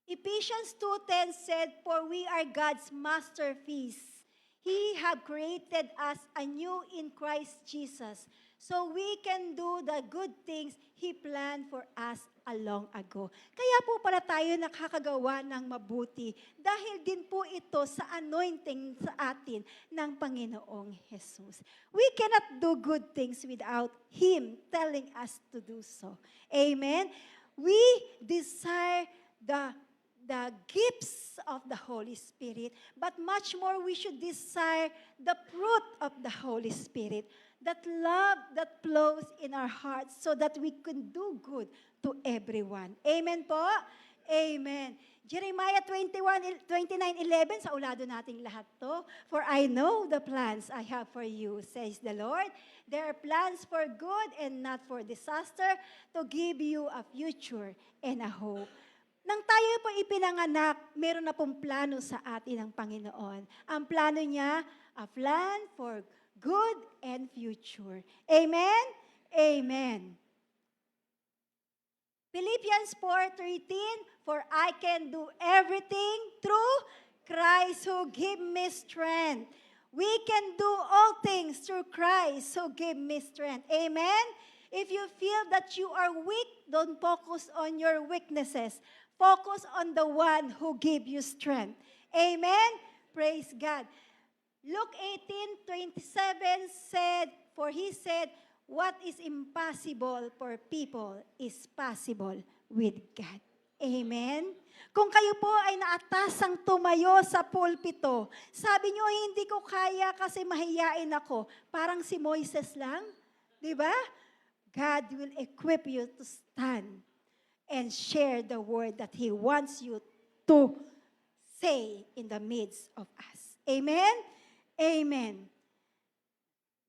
S1: Ephesians 2:10 said, "For we are God's masterpiece. He have created us anew in Christ Jesus, so we can do the good things He planned for us a long ago." Kaya po pala tayo nakakagawa ng mabuti dahil din po ito sa anointing sa atin ng Panginoong Jesus. We cannot do good things without Him telling us to do so. Amen? We desire the gifts of the Holy Spirit, but much more we should desire the fruit of the Holy Spirit, that love that flows in our hearts so that we can do good to everyone. Amen po? Amen. Jeremiah 29:11, sa ulado nating lahat to. "For I know the plans I have for you, says the Lord. They are plans for good and not for disaster, to give you a future and a hope." Nang tayo po ipinanganak, meron na pong plano sa atin ng Panginoon. Ang plano niya, a plan for good and future. Amen? Amen. Philippians 4:13, "For I can do everything through Christ who give me strength." We can do all things through Christ who give me strength. Amen? If you feel that you are weak, don't focus on your weaknesses. Focus on the one who gave you strength. Amen? Praise God. Luke 18:27 said, "For He said, what is impossible for people is possible with God." Amen? Kung kayo po ay naatasang tumayo sa pulpito, sabi nyo, hindi ko kaya kasi mahiyain ako. Parang si Moises lang. Di ba? God will equip you to stand and share the word that He wants you to say in the midst of us. Amen? Amen.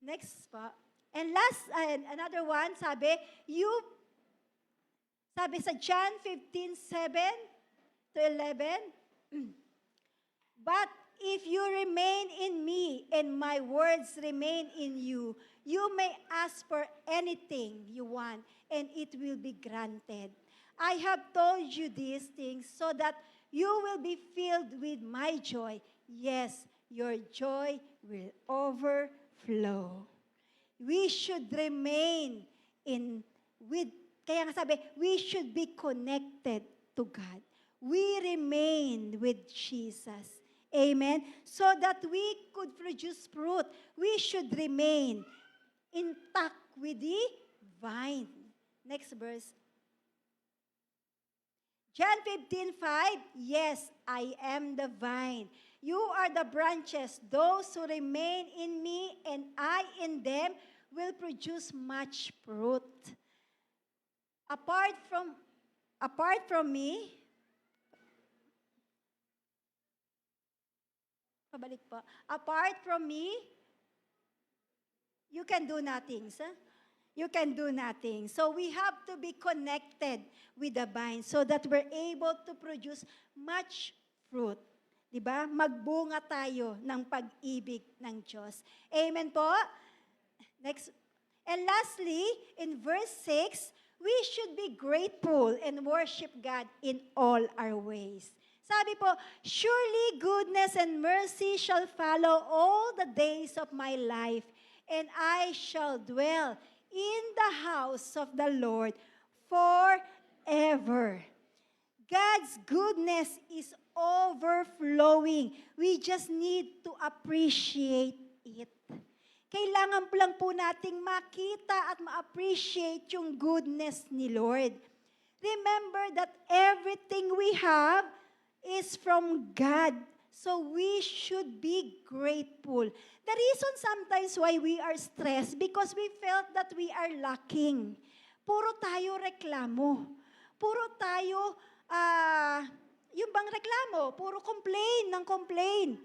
S1: Next po. And last, another one, sabi sa John 15:7-11, "But if you remain in me and my words remain in you, you may ask for anything you want and it will be granted. I have told you these things so that you will be filled with my joy. Yes, your joy will overflow." We should remain kaya nga sabi, we should be connected to God. We remain with Jesus. Amen? So that we could produce fruit, we should remain intact with the vine. Next verse. John 15:5, "Yes, I am the vine. You are the branches. Those who remain in me and I in them will produce much fruit. Apart from me," pabalik po, "apart from me, you can do nothing." You can do nothing. So we have to be connected with the vine so that we're able to produce much fruit. Diba? Magbunga tayo ng pag-ibig ng Diyos. Amen po? Next. And lastly, in verse 6, we should be grateful and worship God in all our ways. Sabi po, "Surely goodness and mercy shall follow all the days of my life, and I shall dwell in the house of the Lord forever." God's goodness is overflowing. We just need to appreciate it. Kailangan lang po nating makita at ma-appreciate yung goodness ni Lord. Remember that everything we have is from God. So we should be grateful. The reason sometimes why we are stressed because we felt that we are lacking. Puro tayo reklamo. Puro tayo, yung bang reklamo, puro complain ng complain.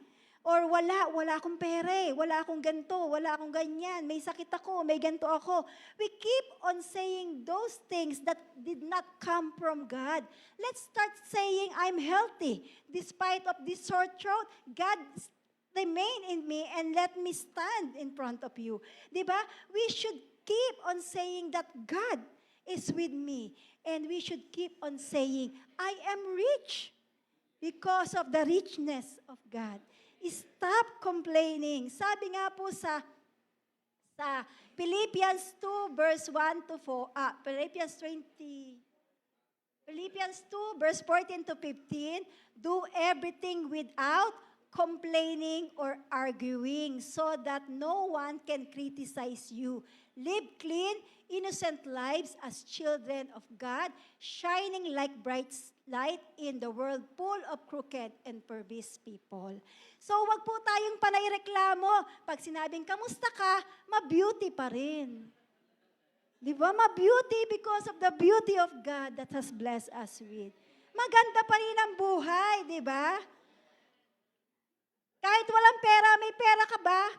S1: Or wala akong pere, wala akong ganito, wala akong ganyan, may sakit ako, may ganito ako. We keep on saying those things that did not come from God. Let's start saying, I'm healthy. Despite of this sore throat, God remain in me and let me stand in front of you. Diba? We should keep on saying that God is with me. And we should keep on saying, I am rich because of the richness of God. Stop complaining. Sabi nga po sa Philippians 2 verse 1 to 4, Philippians 2 verse 14 to 15, do everything without complaining or arguing so that no one can criticize you. Live clean, innocent lives as children of God, shining like bright light in the world full of crooked and perverse people. So wag po tayong panay reklamo. Pag sinabing, kamusta ka, ma-beauty pa rin. Di ba? Ma-beauty because of the beauty of God that has blessed us with. Maganda pa rin ang buhay, di ba? Kahit walang pera, may pera ka ba?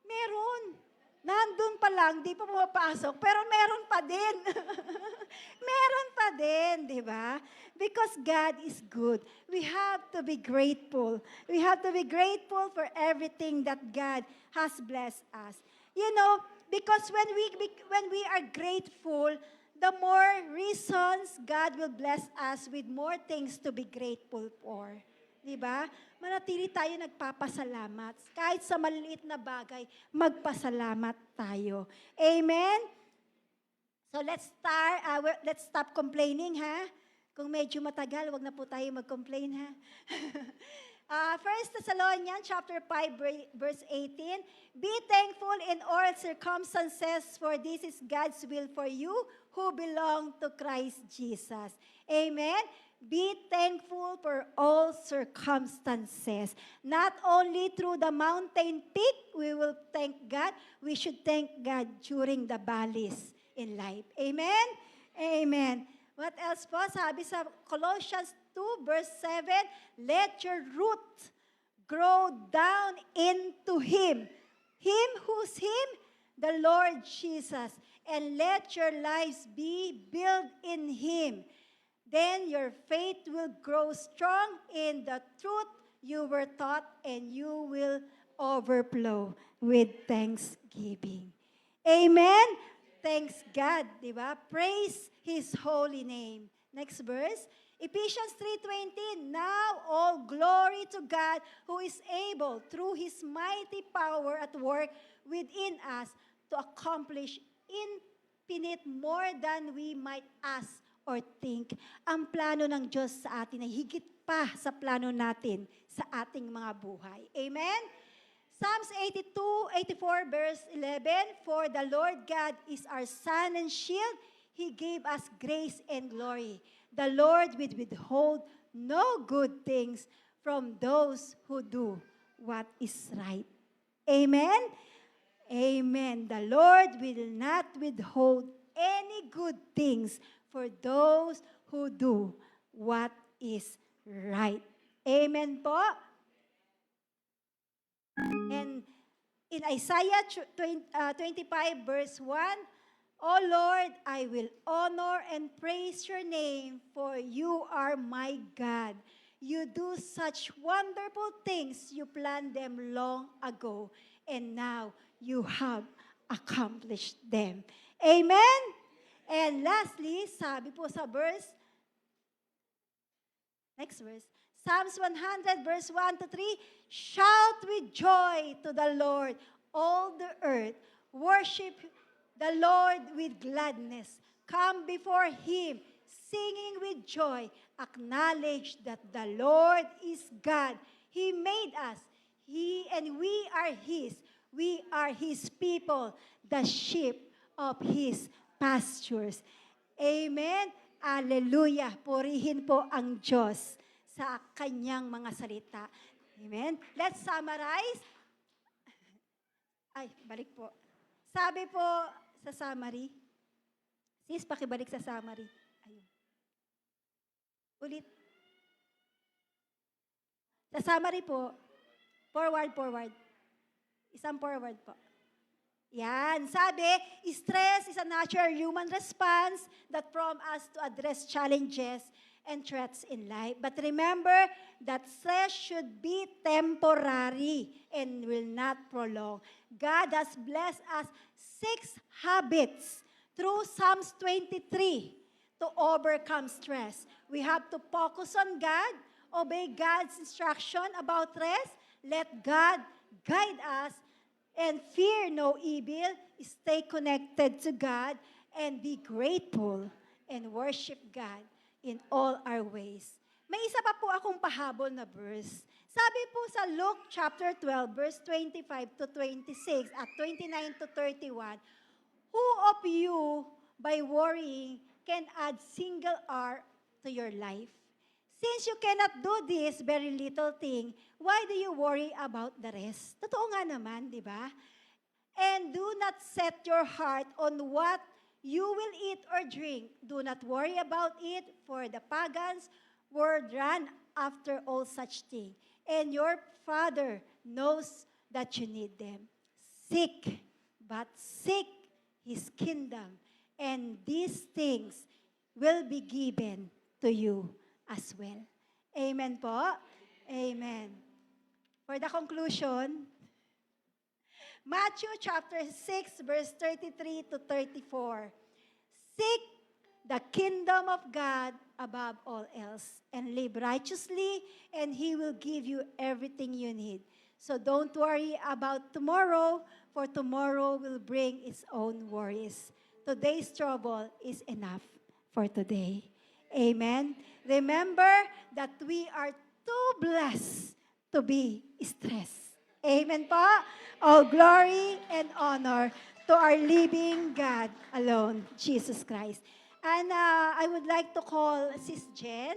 S1: Meron. Nandun pa lang, di pa pumapasok, pero meron pa din. Meron pa din, di ba? Because God is good. We have to be grateful. We have to be grateful for everything that God has blessed us. You know, because when we are grateful, the more reasons God will bless us with more things to be grateful for. Di ba? Manatili tayo nagpapasalamat. Kahit sa maliliit na bagay, magpasalamat tayo. Amen? So let's stop complaining, ha? Kung medyo matagal, wag na po tayo mag-complain, ha? 1 Thessalonians chapter 5, verse 18, be thankful in all circumstances, for this is God's will for you who belong to Christ Jesus. Amen? Be thankful for all circumstances. Not only through the mountain peak, we will thank God. We should thank God during the valleys in life. Amen? Amen. What else po? Sabi sa Colossians 2 verse 7, let your root grow down into Him. Him who's Him? The Lord Jesus. And let your lives be built in Him. Then your faith will grow strong in the truth you were taught, and you will overflow with thanksgiving. Amen? Thanks God, di ba? Praise His holy name. Next verse. Ephesians 3:20, now all glory to God who is able through His mighty power at work within us to accomplish infinite more than we might ask or think. Ang plano ng Diyos sa atin ay higit pa sa plano natin sa ating mga buhay. Amen? Psalms 84 verse 11, for the Lord God is our sun and shield. He gave us grace and glory. The Lord will withhold no good things from those who do what is right. Amen? Amen. The Lord will not withhold any good things for those who do what is right. Amen po? And in Isaiah 25 verse 1, O Lord, I will honor and praise your name, for you are my God. You do such wonderful things. You planned them long ago, and now you have accomplished them. Amen? And lastly, sabi po sa verse, next verse, Psalms 100 verse 1 to 3, shout with joy to the Lord, all the earth. Worship the Lord with gladness. Come before Him, singing with joy, acknowledge that the Lord is God. He made us. He and we are His. We are His people, the sheep of His pastures. Amen. Hallelujah. Purihin po ang Diyos sa kanyang mga salita. Amen. Let's summarize. Ay, balik po. Sabi po sa summary. Sis, pakibalik sa summary. Ayun. Ulit. Sa summary po, forward. Isang forward po. Yan. Sabi, stress is a natural human response that prompts us to address challenges and threats in life. But remember that stress should be temporary and will not prolong. God has blessed us 6 habits through Psalms 23 to overcome stress. We have to focus on God, obey God's instruction about rest, let God guide us, and fear no evil, stay connected to God, and be grateful and worship God in all our ways. May isa pa po akong pahabol na verse. Sabi po sa Luke chapter 12, verse 25 to 26 at 29 to 31, who of you, by worrying, can add single hour to your life? Since you cannot do this very little thing, why do you worry about the rest? Totoo nga naman, di ba? And do not set your heart on what you will eat or drink. Do not worry about it, for the pagans would run after all such things. And your Father knows that you need them. Seek His kingdom, and these things will be given to you as well. Amen po? Amen. For the conclusion, Matthew chapter 6, verse 33 to 34. Seek the kingdom of God above all else, and live righteously, and He will give you everything you need. So don't worry about tomorrow, for tomorrow will bring its own worries. Today's trouble is enough for today. Amen. Remember that we are too blessed to be stressed. Amen po? All glory and honor to our living God alone, Jesus Christ. And I would like to call Sis Jen.